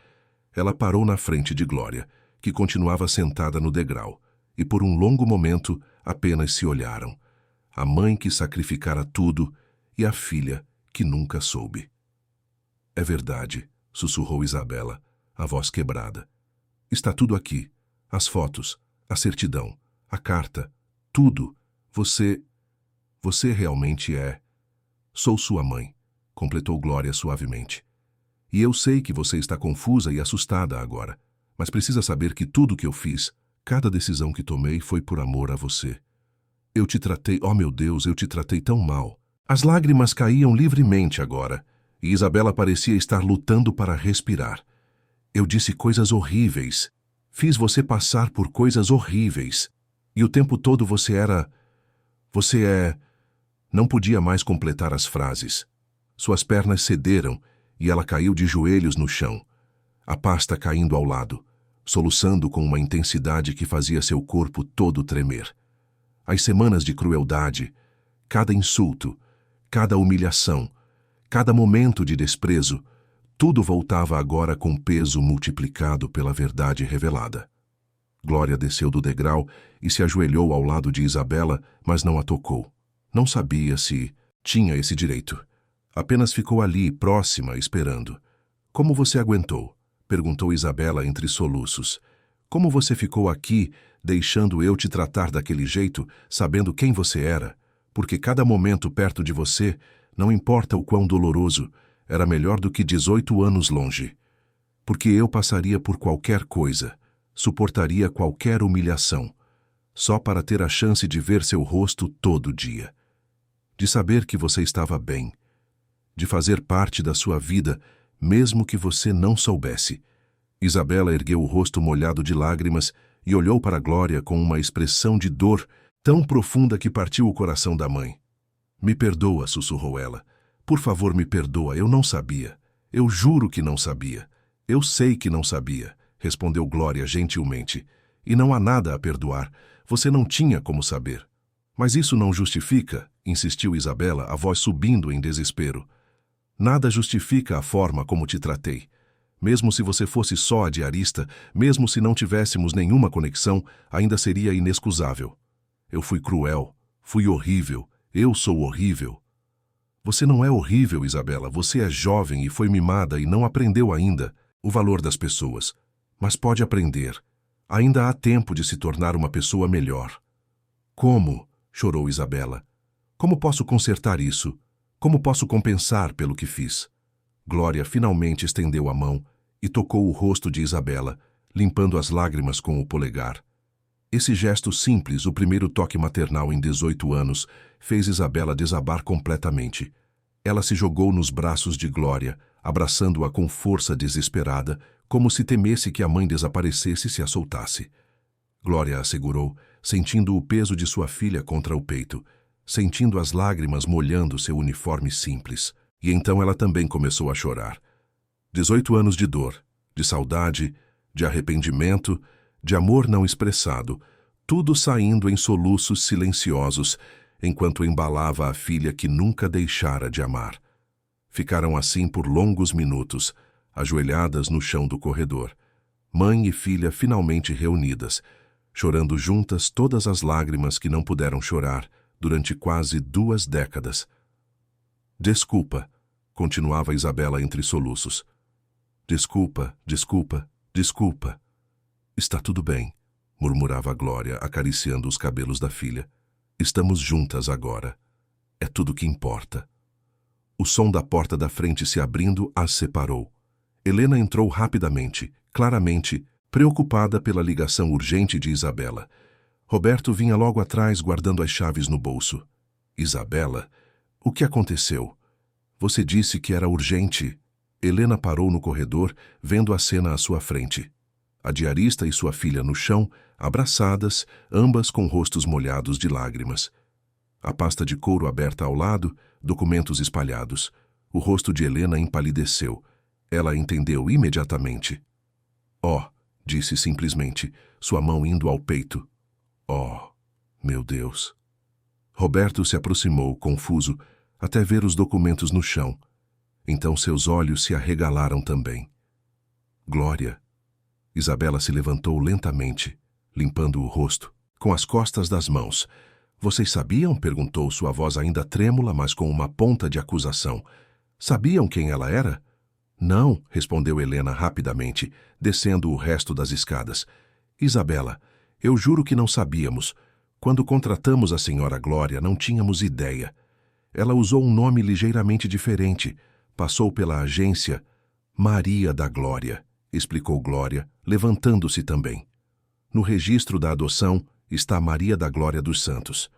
Ela parou na frente de Glória, que continuava sentada no degrau, e por um longo momento apenas se olharam. A mãe que sacrificara tudo e a filha que nunca soube. É verdade, sussurrou Isabela, a voz quebrada. Está tudo aqui. As fotos, a certidão, a carta, tudo. Você realmente é... Sou sua mãe, completou Glória suavemente. E eu sei que você está confusa e assustada agora, mas precisa saber que tudo que eu fiz, cada decisão que tomei foi por amor a você. Eu te tratei, oh meu Deus, eu te tratei tão mal. As lágrimas caíam livremente agora, e Isabela parecia estar lutando para respirar. Eu disse coisas horríveis. Fiz você passar por coisas horríveis. E o tempo todo você era... Você é... Não podia mais completar as frases. Suas pernas cederam e ela caiu de joelhos no chão, a pasta caindo ao lado, soluçando com uma intensidade que fazia seu corpo todo tremer. As semanas de crueldade, cada insulto, cada humilhação, cada momento de desprezo, tudo voltava agora com peso multiplicado pela verdade revelada. Glória desceu do degrau e se ajoelhou ao lado de Isabela, mas não a tocou. Não sabia se tinha esse direito. Apenas ficou ali, próxima, esperando. Como você aguentou? Perguntou Isabela entre soluços. Como você ficou aqui, deixando eu te tratar daquele jeito, sabendo quem você era? Porque cada momento perto de você, não importa o quão doloroso, era melhor do que 18 anos longe. Porque eu passaria por qualquer coisa, suportaria qualquer humilhação, só para ter a chance de ver seu rosto todo dia. De saber que você estava bem, de fazer parte da sua vida, mesmo que você não soubesse. Isabela ergueu o rosto molhado de lágrimas e olhou para Glória com uma expressão de dor tão profunda que partiu o coração da mãe. Me perdoa, sussurrou ela. Por favor, me perdoa, eu não sabia. Eu juro que não sabia. Eu sei que não sabia, respondeu Glória gentilmente. E não há nada a perdoar. Você não tinha como saber. Mas isso não justifica, insistiu Isabela, a voz subindo em desespero. Nada justifica a forma como te tratei. Mesmo se você fosse só a diarista, mesmo se não tivéssemos nenhuma conexão, ainda seria inexcusável. Eu fui cruel, fui horrível, eu sou horrível. Você não é horrível, Isabela, você é jovem e foi mimada e não aprendeu ainda o valor das pessoas. Mas pode aprender. Ainda há tempo de se tornar uma pessoa melhor. Como? Chorou Isabela. Como posso consertar isso? Como posso compensar pelo que fiz? Glória finalmente estendeu a mão e tocou o rosto de Isabela, limpando as lágrimas com o polegar. Esse gesto simples, o primeiro toque maternal em 18 anos, fez Isabela desabar completamente. Ela se jogou nos braços de Glória, abraçando-a com força desesperada, como se temesse que a mãe desaparecesse se a soltasse. Glória a segurou, sentindo o peso de sua filha contra o peito, sentindo as lágrimas molhando seu uniforme simples. E então ela também começou a chorar. 18 anos de dor, de saudade, de arrependimento, de amor não expressado, tudo saindo em soluços silenciosos, enquanto embalava a filha que nunca deixara de amar. Ficaram assim por longos minutos, ajoelhadas no chão do corredor, mãe e filha finalmente reunidas, chorando juntas todas as lágrimas que não puderam chorar durante quase 2 décadas. Desculpa, continuava Isabela entre soluços. Desculpa, desculpa, desculpa. Está tudo bem, murmurava Glória, acariciando os cabelos da filha. Estamos juntas agora. É tudo que importa. O som da porta da frente se abrindo as separou. Helena entrou rapidamente, claramente, preocupada pela ligação urgente de Isabela. Roberto vinha logo atrás, guardando as chaves no bolso. Isabela, o que aconteceu? Você disse que era urgente. Helena parou no corredor, vendo a cena à sua frente. A diarista e sua filha no chão, abraçadas, ambas com rostos molhados de lágrimas. A pasta de couro aberta ao lado, documentos espalhados. O rosto de Helena empalideceu. Ela entendeu imediatamente. Oh, disse simplesmente, sua mão indo ao peito. Oh, meu Deus. Roberto se aproximou, confuso, até ver os documentos no chão. Então seus olhos se arregalaram também. Glória. Isabela se levantou lentamente, limpando o rosto, com as costas das mãos. Vocês sabiam? Perguntou sua voz ainda trêmula, mas com uma ponta de acusação. Sabiam quem ela era? Não, respondeu Helena rapidamente, descendo o resto das escadas. Isabela, eu juro que não sabíamos. Quando contratamos a senhora Glória, não tínhamos ideia. Ela usou um nome ligeiramente diferente. Passou pela agência Maria da Glória, explicou Glória, levantando-se também. No registro da adoção está Maria da Glória dos Santos.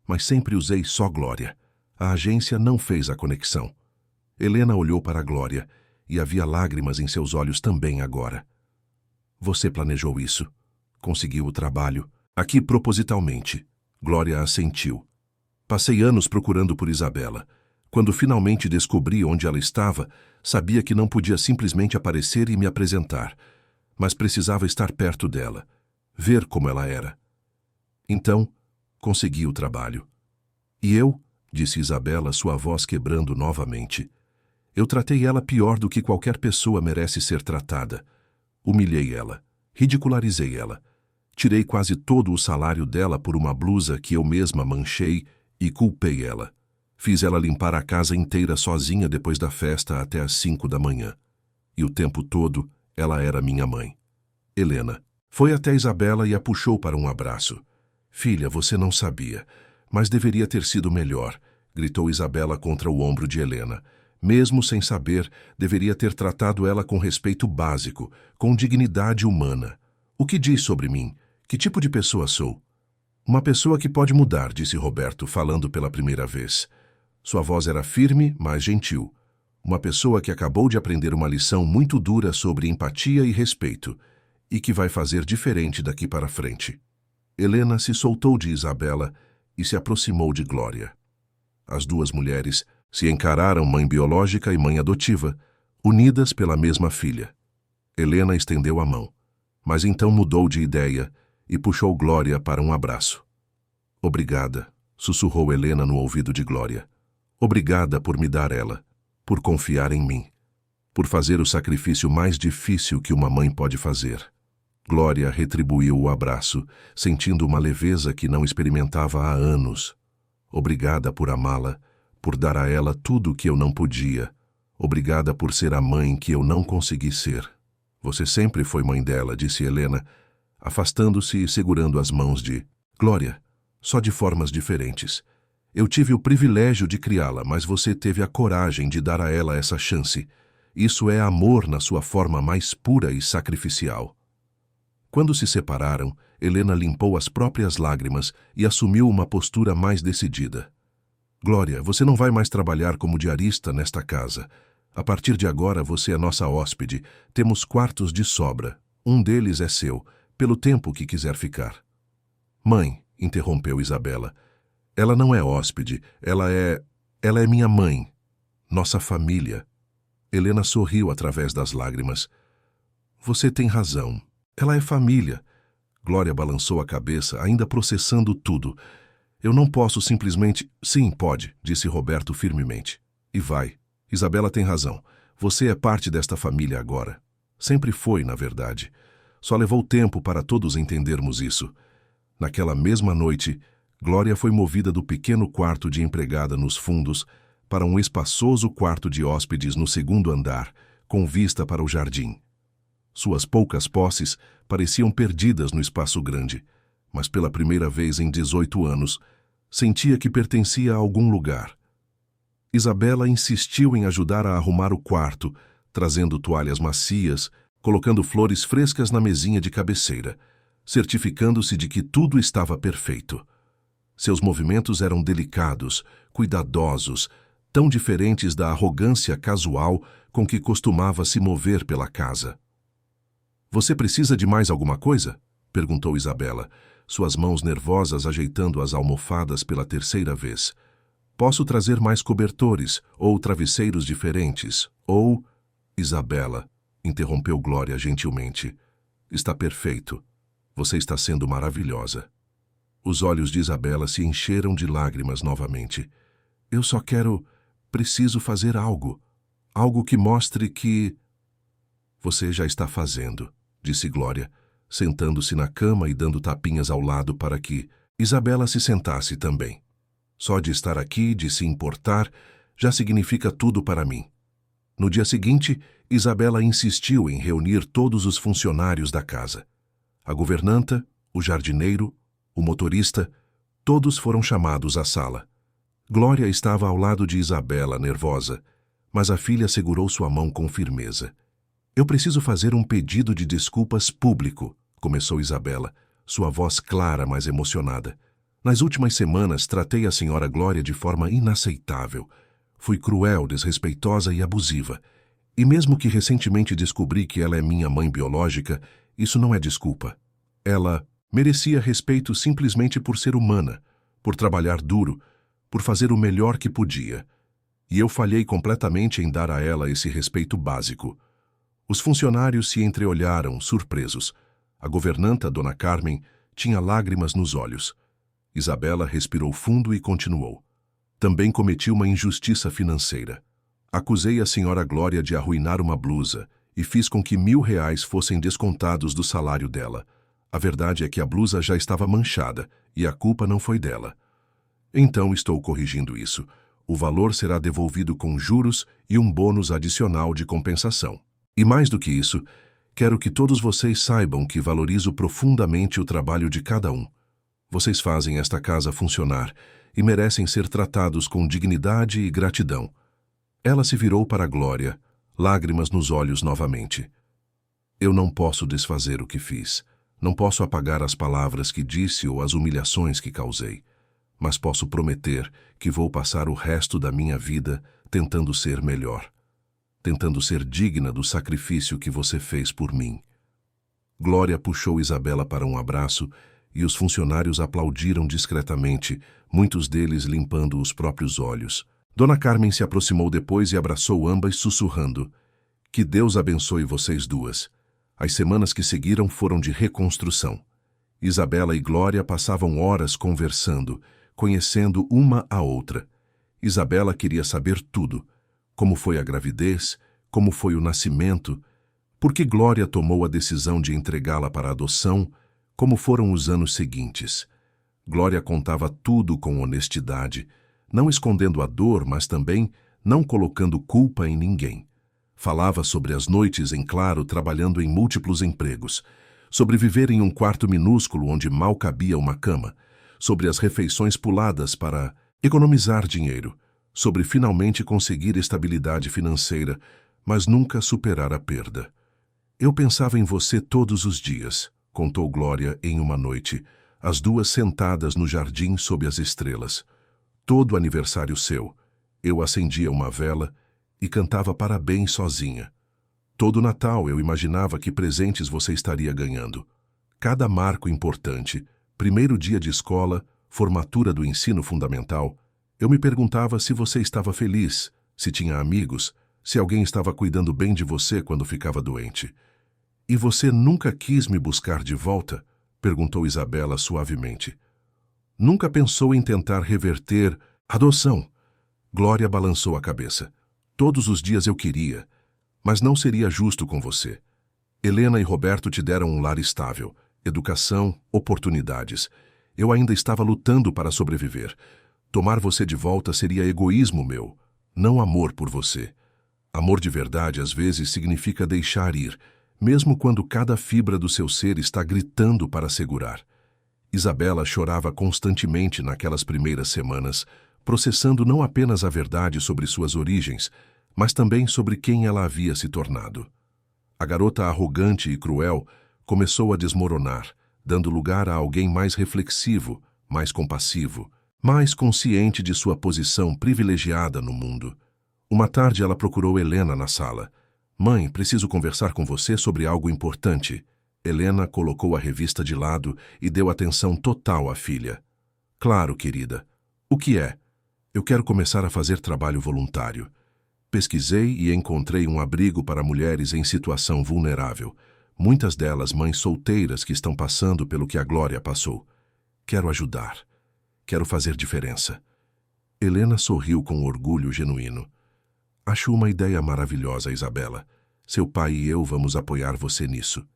Mas sempre usei só Glória. A agência não fez a conexão. Helena olhou para a Glória e havia lágrimas em seus olhos também agora. Você planejou isso. Conseguiu o trabalho. Aqui propositalmente. Glória assentiu. Passei anos procurando por Isabela. Quando finalmente descobri onde ela estava, sabia que não podia simplesmente aparecer e me apresentar, mas precisava estar perto dela, ver como ela era. Então, consegui o trabalho. E eu, disse Isabela, sua voz quebrando novamente, eu tratei ela pior do que qualquer pessoa merece ser tratada. Humilhei ela, ridicularizei ela. Tirei quase todo o salário dela por uma blusa que eu mesma manchei e culpei ela. Fiz ela limpar a casa inteira sozinha depois da festa até às 5 da manhã. E o tempo todo, ela era minha mãe. Helena foi até Isabela e a puxou para um abraço. Filha, você não sabia, mas deveria ter sido melhor, gritou Isabela contra o ombro de Helena. Mesmo sem saber, deveria ter tratado ela com respeito básico, com dignidade humana. O que diz sobre mim? Que tipo de pessoa sou? Uma pessoa que pode mudar, disse Roberto, falando pela primeira vez. Sua voz era firme, mas gentil. Uma pessoa que acabou de aprender uma lição muito dura sobre empatia e respeito, e que vai fazer diferente daqui para frente. Helena se soltou de Isabela e se aproximou de Glória. As duas mulheres se encararam, mãe biológica e mãe adotiva, unidas pela mesma filha. Helena estendeu a mão, mas então mudou de ideia e puxou Glória para um abraço. Obrigada, sussurrou Helena no ouvido de Glória. Obrigada por me dar ela, por confiar em mim, por fazer o sacrifício mais difícil que uma mãe pode fazer. Glória retribuiu o abraço, sentindo uma leveza que não experimentava há anos. Obrigada por amá-la, por dar a ela tudo o que eu não podia. Obrigada por ser a mãe que eu não consegui ser. Você sempre foi mãe dela, disse Helena, afastando-se e segurando as mãos de Glória, só de formas diferentes. Eu tive o privilégio de criá-la, mas você teve a coragem de dar a ela essa chance. Isso é amor na sua forma mais pura e sacrificial. Quando se separaram, Helena limpou as próprias lágrimas e assumiu uma postura mais decidida. Glória, você não vai mais trabalhar como diarista nesta casa. A partir de agora você é nossa hóspede. Temos quartos de sobra. Um deles é seu, pelo tempo que quiser ficar. Mãe, interrompeu Isabela, ela não é hóspede, ela é minha mãe, nossa família. Helena sorriu através das lágrimas. Você tem razão. Ela é família. Glória balançou a cabeça, ainda processando tudo. Eu não posso simplesmente... Sim, pode, disse Roberto firmemente. E vai. Isabela tem razão. Você é parte desta família agora. Sempre foi, na verdade. Só levou tempo para todos entendermos isso. Naquela mesma noite, Glória foi movida do pequeno quarto de empregada nos fundos para um espaçoso quarto de hóspedes no segundo andar, com vista para o jardim. Suas poucas posses pareciam perdidas no espaço grande, mas pela primeira vez em 18 anos, sentia que pertencia a algum lugar. Isabela insistiu em ajudar a arrumar o quarto, trazendo toalhas macias, colocando flores frescas na mesinha de cabeceira, certificando-se de que tudo estava perfeito. Seus movimentos eram delicados, cuidadosos, tão diferentes da arrogância casual com que costumava se mover pela casa. Você precisa de mais alguma coisa? Perguntou Isabela, suas mãos nervosas ajeitando as almofadas pela terceira vez. Posso trazer mais cobertores ou travesseiros diferentes, ou... Isabela, interrompeu Glória gentilmente. Está perfeito. Você está sendo maravilhosa. Os olhos de Isabela se encheram de lágrimas novamente. Eu só preciso fazer algo. Algo que mostre que... Você já está fazendo, disse Glória, sentando-se na cama e dando tapinhas ao lado para que Isabela se sentasse também. Só de estar aqui, de se importar, já significa tudo para mim. No dia seguinte, Isabela insistiu em reunir todos os funcionários da casa. A governanta, o jardineiro, o motorista, todos foram chamados à sala. Glória estava ao lado de Isabela, nervosa, mas a filha segurou sua mão com firmeza. Eu preciso fazer um pedido de desculpas público, começou Isabela, sua voz clara, mas emocionada. Nas últimas semanas, tratei a senhora Glória de forma inaceitável. Fui cruel, desrespeitosa e abusiva. E mesmo que recentemente descobri que ela é minha mãe biológica, isso não é desculpa. Ela merecia respeito simplesmente por ser humana, por trabalhar duro, por fazer o melhor que podia. E eu falhei completamente em dar a ela esse respeito básico. Os funcionários se entreolharam, surpresos. A governanta, Dona Carmen, tinha lágrimas nos olhos. Isabela respirou fundo e continuou. Também cometi uma injustiça financeira. Acusei a senhora Glória de arruinar uma blusa e fiz com que R$1.000 fossem descontados do salário dela. A verdade é que a blusa já estava manchada e a culpa não foi dela. Então estou corrigindo isso. O valor será devolvido com juros e um bônus adicional de compensação. E mais do que isso, quero que todos vocês saibam que valorizo profundamente o trabalho de cada um. Vocês fazem esta casa funcionar e merecem ser tratados com dignidade e gratidão. Ela se virou para a Glória, lágrimas nos olhos novamente. Eu não posso desfazer o que fiz. Não posso apagar as palavras que disse ou as humilhações que causei. Mas posso prometer que vou passar o resto da minha vida tentando ser melhor. Tentando ser digna do sacrifício que você fez por mim. Glória puxou Isabela para um abraço e os funcionários aplaudiram discretamente, muitos deles limpando os próprios olhos. Dona Carmen se aproximou depois e abraçou ambas sussurrando. Que Deus abençoe vocês duas. As semanas que seguiram foram de reconstrução. Isabela e Glória passavam horas conversando, conhecendo uma a outra. Isabela queria saber tudo. Como foi a gravidez, como foi o nascimento, por que Glória tomou a decisão de entregá-la para adoção, como foram os anos seguintes. Glória contava tudo com honestidade, não escondendo a dor, mas também não colocando culpa em ninguém. Falava sobre as noites em claro trabalhando em múltiplos empregos, sobre viver em um quarto minúsculo onde mal cabia uma cama, sobre as refeições puladas para economizar dinheiro, sobre finalmente conseguir estabilidade financeira, mas nunca superar a perda. Eu pensava em você todos os dias, contou Glória em uma noite, as duas sentadas no jardim sob as estrelas. Todo aniversário seu, eu acendia uma vela e cantava parabéns sozinha. Todo Natal eu imaginava que presentes você estaria ganhando. Cada marco importante, primeiro dia de escola, formatura do ensino fundamental, eu me perguntava se você estava feliz, se tinha amigos, se alguém estava cuidando bem de você quando ficava doente. E você nunca quis me buscar de volta? Perguntou Isabela suavemente. Nunca pensou em tentar reverter a adoção? Glória balançou a cabeça. Todos os dias eu queria, mas não seria justo com você. Helena e Roberto te deram um lar estável, educação, oportunidades. Eu ainda estava lutando para sobreviver. Tomar você de volta seria egoísmo meu, não amor por você. Amor de verdade às vezes significa deixar ir, mesmo quando cada fibra do seu ser está gritando para segurar. Isabela chorava constantemente naquelas primeiras semanas, processando não apenas a verdade sobre suas origens, mas também sobre quem ela havia se tornado. A garota arrogante e cruel começou a desmoronar, dando lugar a alguém mais reflexivo, mais compassivo, mais consciente de sua posição privilegiada no mundo. Uma tarde ela procurou Helena na sala. Mãe, preciso conversar com você sobre algo importante. Helena colocou a revista de lado e deu atenção total à filha. Claro, querida. O que é? Eu quero começar a fazer trabalho voluntário. Pesquisei e encontrei um abrigo para mulheres em situação vulnerável. Muitas delas mães solteiras que estão passando pelo que a Glória passou. Quero ajudar. Quero fazer diferença. Helena sorriu com orgulho genuíno. Acho uma ideia maravilhosa, Isabela. Seu pai e eu vamos apoiar você nisso.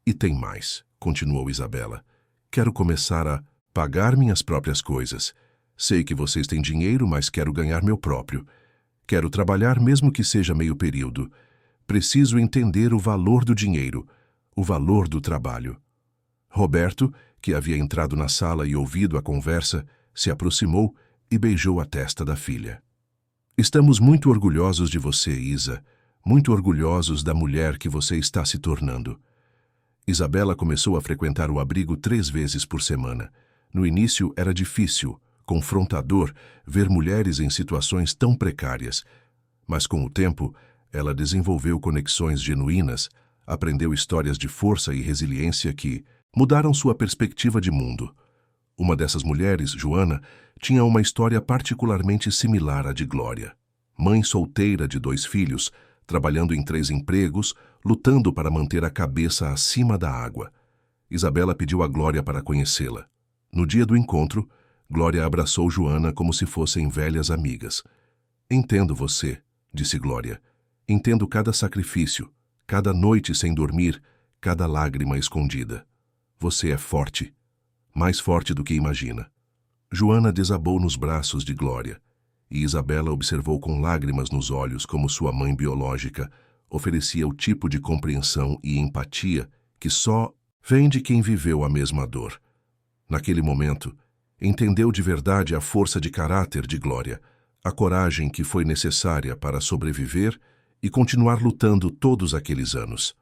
E tem mais, continuou Isabela. Quero começar a pagar minhas próprias coisas. Sei que vocês têm dinheiro, mas quero ganhar meu próprio. Quero trabalhar mesmo que seja meio período. Preciso entender o valor do dinheiro, o valor do trabalho. Roberto, que havia entrado na sala e ouvido a conversa, se aproximou e beijou a testa da filha. Estamos muito orgulhosos de você, Isa. Muito orgulhosos da mulher que você está se tornando. Isabela começou a frequentar o abrigo 3 vezes por semana. No início era difícil, confrontador, ver mulheres em situações tão precárias. Mas com o tempo, ela desenvolveu conexões genuínas, aprendeu histórias de força e resiliência que mudaram sua perspectiva de mundo. Uma dessas mulheres, Joana, tinha uma história particularmente similar à de Glória. Mãe solteira de 2 filhos, trabalhando em 3 empregos, lutando para manter a cabeça acima da água. Isabela pediu a Glória para conhecê-la. No dia do encontro, Glória abraçou Joana como se fossem velhas amigas. Entendo você, disse Glória. Entendo cada sacrifício, cada noite sem dormir, cada lágrima escondida. Você é forte, mais forte do que imagina. Joana desabou nos braços de Glória, e Isabela observou com lágrimas nos olhos como sua mãe biológica oferecia o tipo de compreensão e empatia que só vem de quem viveu a mesma dor. Naquele momento, entendeu de verdade a força de caráter de Glória, a coragem que foi necessária para sobreviver e continuar lutando todos aqueles anos.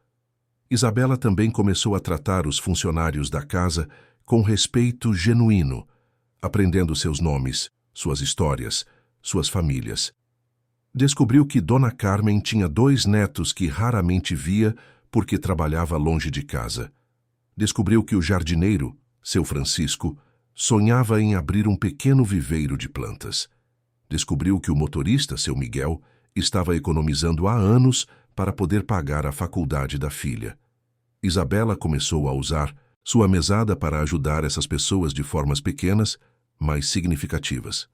Isabela também começou a tratar os funcionários da casa com respeito genuíno, aprendendo seus nomes, suas histórias, suas famílias. Descobriu que Dona Carmen tinha 2 netos que raramente via porque trabalhava longe de casa. Descobriu que o jardineiro, seu Francisco, sonhava em abrir um pequeno viveiro de plantas. Descobriu que o motorista, seu Miguel, estava economizando há anos para poder pagar a faculdade da filha. Isabela começou a usar sua mesada para ajudar essas pessoas de formas pequenas, mas significativas.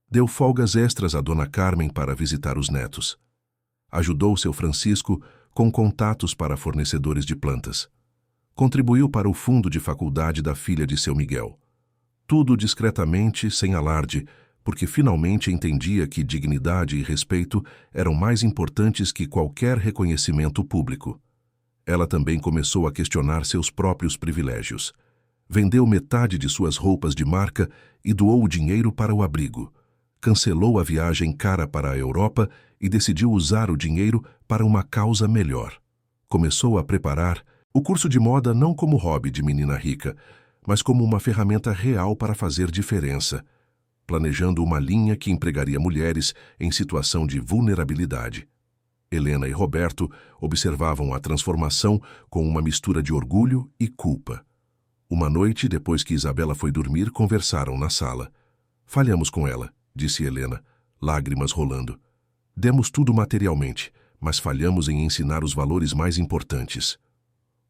Deu folgas extras a Dona Carmen para visitar os netos. Ajudou seu Francisco com contatos para fornecedores de plantas. Contribuiu para o fundo de faculdade da filha de seu Miguel. Tudo discretamente, sem alarde, porque finalmente entendia que dignidade e respeito eram mais importantes que qualquer reconhecimento público. Ela também começou a questionar seus próprios privilégios. Vendeu metade de suas roupas de marca e doou o dinheiro para o abrigo. Cancelou a viagem cara para a Europa e decidiu usar o dinheiro para uma causa melhor. Começou a preparar o curso de moda não como hobby de menina rica, mas como uma ferramenta real para fazer diferença, planejando uma linha que empregaria mulheres em situação de vulnerabilidade. Helena e Roberto observavam a transformação com uma mistura de orgulho e culpa. Uma noite, depois que Isabela foi dormir, conversaram na sala. Falhamos com ela, disse Helena, lágrimas rolando. Demos tudo materialmente, mas falhamos em ensinar os valores mais importantes.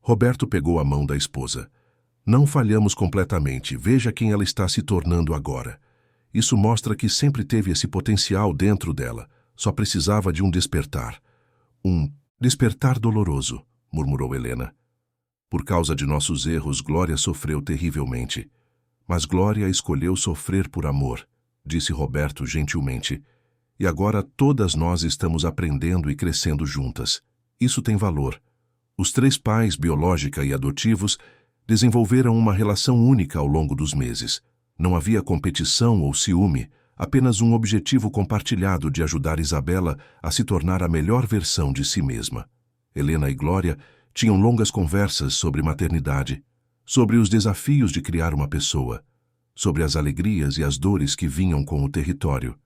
Roberto pegou a mão da esposa. Não falhamos completamente, veja quem ela está se tornando agora. Isso mostra que sempre teve esse potencial dentro dela, só precisava de um despertar. Um despertar doloroso, murmurou Helena. Por causa de nossos erros, Glória sofreu terrivelmente. Mas Glória escolheu sofrer por amor, disse Roberto gentilmente. E agora todas nós estamos aprendendo e crescendo juntas. Isso tem valor. Os 3 pais, biológica e adotivos, desenvolveram uma relação única ao longo dos meses. Não havia competição ou ciúme, apenas um objetivo compartilhado de ajudar Isabela a se tornar a melhor versão de si mesma. Helena e Glória tinham longas conversas sobre maternidade, sobre os desafios de criar uma pessoa, sobre as alegrias e as dores que vinham com o território.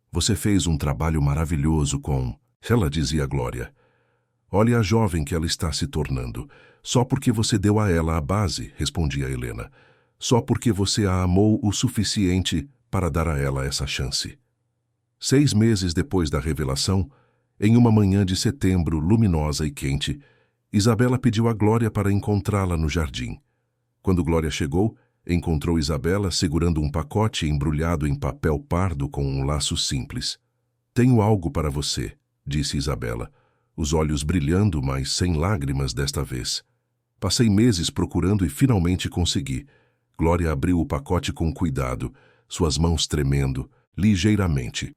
Você fez um trabalho maravilhoso com... Ela dizia a Glória. Olhe a jovem que ela está se tornando. Só porque você deu a ela a base, respondia Helena. Só porque você a amou o suficiente para dar a ela essa chance. 6 meses depois da revelação, em uma manhã de setembro luminosa e quente, Isabela pediu a Glória para encontrá-la no jardim. Quando Glória chegou, encontrou Isabela segurando um pacote embrulhado em papel pardo com um laço simples. Tenho algo para você, disse Isabela, os olhos brilhando, mas sem lágrimas desta vez. Passei meses procurando e finalmente consegui. Glória abriu o pacote com cuidado, suas mãos tremendo, ligeiramente.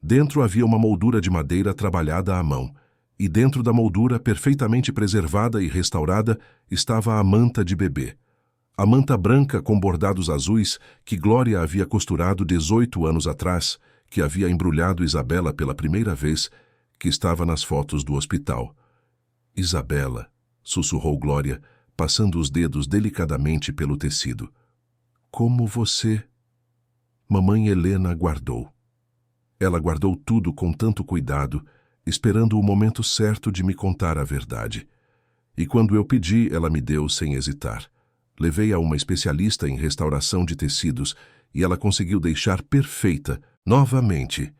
Dentro havia uma moldura de madeira trabalhada à mão, e dentro da moldura, perfeitamente preservada e restaurada, estava a manta de bebê. A manta branca com bordados azuis que Glória havia costurado 18 anos atrás, que havia embrulhado Isabela pela primeira vez, que estava nas fotos do hospital. Isabela, sussurrou Glória, passando os dedos delicadamente pelo tecido. Como você... Mamãe Helena guardou. Ela guardou tudo com tanto cuidado, esperando o momento certo de me contar a verdade. E quando eu pedi, ela me deu sem hesitar. Levei a uma especialista em restauração de tecidos e ela conseguiu deixar perfeita, novamente.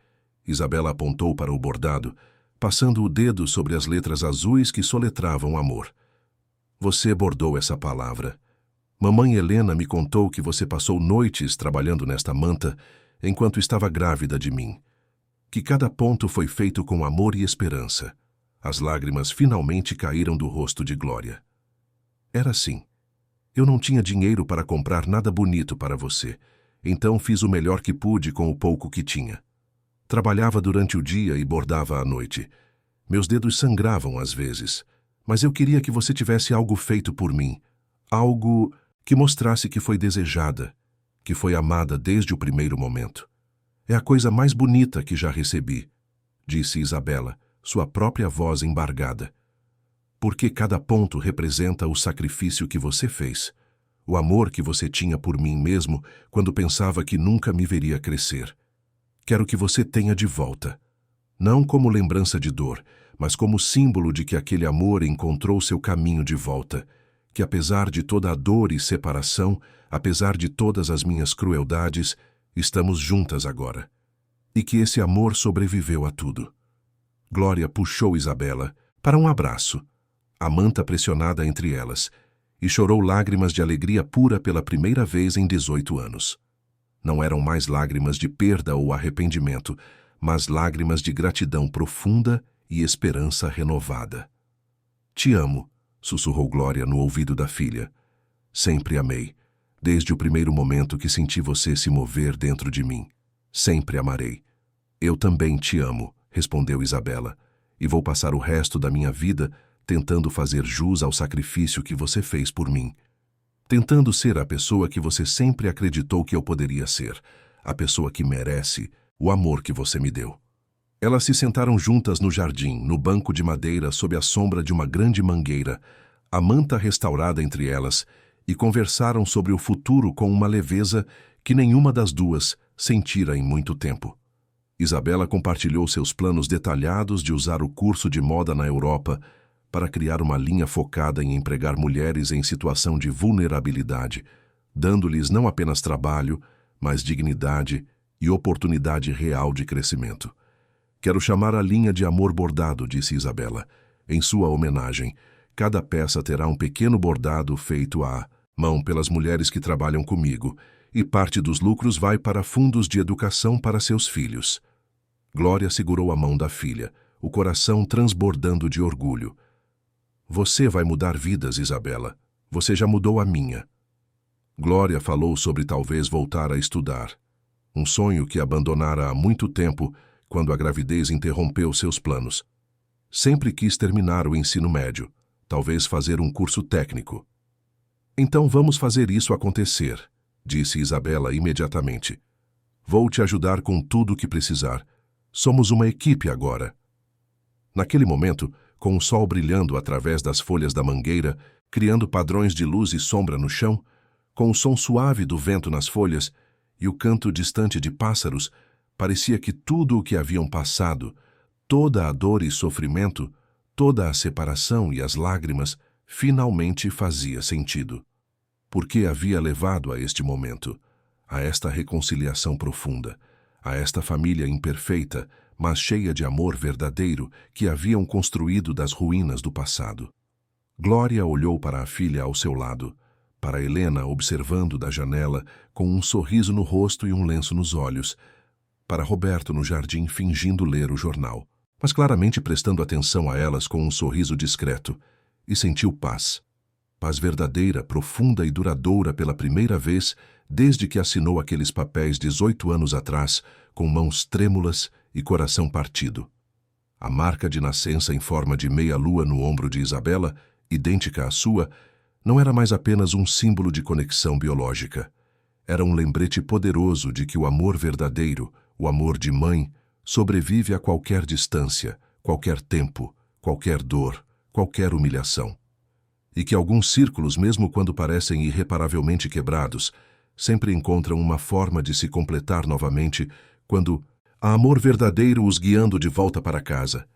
Isabela apontou para o bordado, passando o dedo sobre as letras azuis que soletravam amor. Você bordou essa palavra. Mamãe Helena me contou que você passou noites trabalhando nesta manta enquanto estava grávida de mim. Que cada ponto foi feito com amor e esperança. As lágrimas finalmente caíram do rosto de Glória. Era assim. Eu não tinha dinheiro para comprar nada bonito para você, então fiz o melhor que pude com o pouco que tinha. Trabalhava durante o dia e bordava à noite. Meus dedos sangravam às vezes, mas eu queria que você tivesse algo feito por mim, algo que mostrasse que foi desejada, que foi amada desde o primeiro momento. É a coisa mais bonita que já recebi, disse Isabela, sua própria voz embargada. Porque cada ponto representa o sacrifício que você fez, o amor que você tinha por mim mesmo quando pensava que nunca me veria crescer. Quero que você tenha de volta, não como lembrança de dor, mas como símbolo de que aquele amor encontrou seu caminho de volta, que apesar de toda a dor e separação, apesar de todas as minhas crueldades, estamos juntas agora. E que esse amor sobreviveu a tudo. Glória puxou Isabela para um abraço, a manta pressionada entre elas, e chorou lágrimas de alegria pura pela primeira vez em 18 anos. Não eram mais lágrimas de perda ou arrependimento, mas lágrimas de gratidão profunda e esperança renovada. Te amo, sussurrou Glória no ouvido da filha. Sempre amei, desde o primeiro momento que senti você se mover dentro de mim. Sempre amarei. Eu também te amo, respondeu Isabela, e vou passar o resto da minha vida tentando fazer jus ao sacrifício que você fez por mim. Tentando ser a pessoa que você sempre acreditou que eu poderia ser, a pessoa que merece o amor que você me deu. Elas se sentaram juntas no jardim, no banco de madeira sob a sombra de uma grande mangueira, a manta restaurada entre elas, e conversaram sobre o futuro com uma leveza que nenhuma das duas sentira em muito tempo. Isabela compartilhou seus planos detalhados de usar o curso de moda na Europa para criar uma linha focada em empregar mulheres em situação de vulnerabilidade, dando-lhes não apenas trabalho, mas dignidade e oportunidade real de crescimento. Quero chamar a linha de amor bordado, disse Isabela. Em sua homenagem, cada peça terá um pequeno bordado feito à mão pelas mulheres que trabalham comigo, e parte dos lucros vai para fundos de educação para seus filhos. Glória segurou a mão da filha, o coração transbordando de orgulho. Você vai mudar vidas, Isabela. Você já mudou a minha. Glória falou sobre talvez voltar a estudar. Um sonho que abandonara há muito tempo, quando a gravidez interrompeu seus planos. Sempre quis terminar o ensino médio, talvez fazer um curso técnico. Então vamos fazer isso acontecer, disse Isabela imediatamente. Vou te ajudar com tudo o que precisar. Somos uma equipe agora. Naquele momento, com o sol brilhando através das folhas da mangueira, criando padrões de luz e sombra no chão, com o som suave do vento nas folhas e o canto distante de pássaros, parecia que tudo o que haviam passado, toda a dor e sofrimento, toda a separação e as lágrimas, finalmente fazia sentido. Por que havia levado a este momento, a esta reconciliação profunda, a esta família imperfeita, mas cheia de amor verdadeiro que haviam construído das ruínas do passado. Glória olhou para a filha ao seu lado, para Helena observando da janela com um sorriso no rosto e um lenço nos olhos, para Roberto no jardim fingindo ler o jornal, mas claramente prestando atenção a elas com um sorriso discreto, e sentiu paz. Paz verdadeira, profunda e duradoura pela primeira vez desde que assinou aqueles papéis 18 anos atrás, com mãos trêmulas e coração partido. A marca de nascença em forma de meia-lua no ombro de Isabela, idêntica à sua, não era mais apenas um símbolo de conexão biológica. Era um lembrete poderoso de que o amor verdadeiro, o amor de mãe, sobrevive a qualquer distância, qualquer tempo, qualquer dor, qualquer humilhação. E que alguns círculos, mesmo quando parecem irreparavelmente quebrados, sempre encontram uma forma de se completar novamente quando há amor verdadeiro os guiando de volta para casa.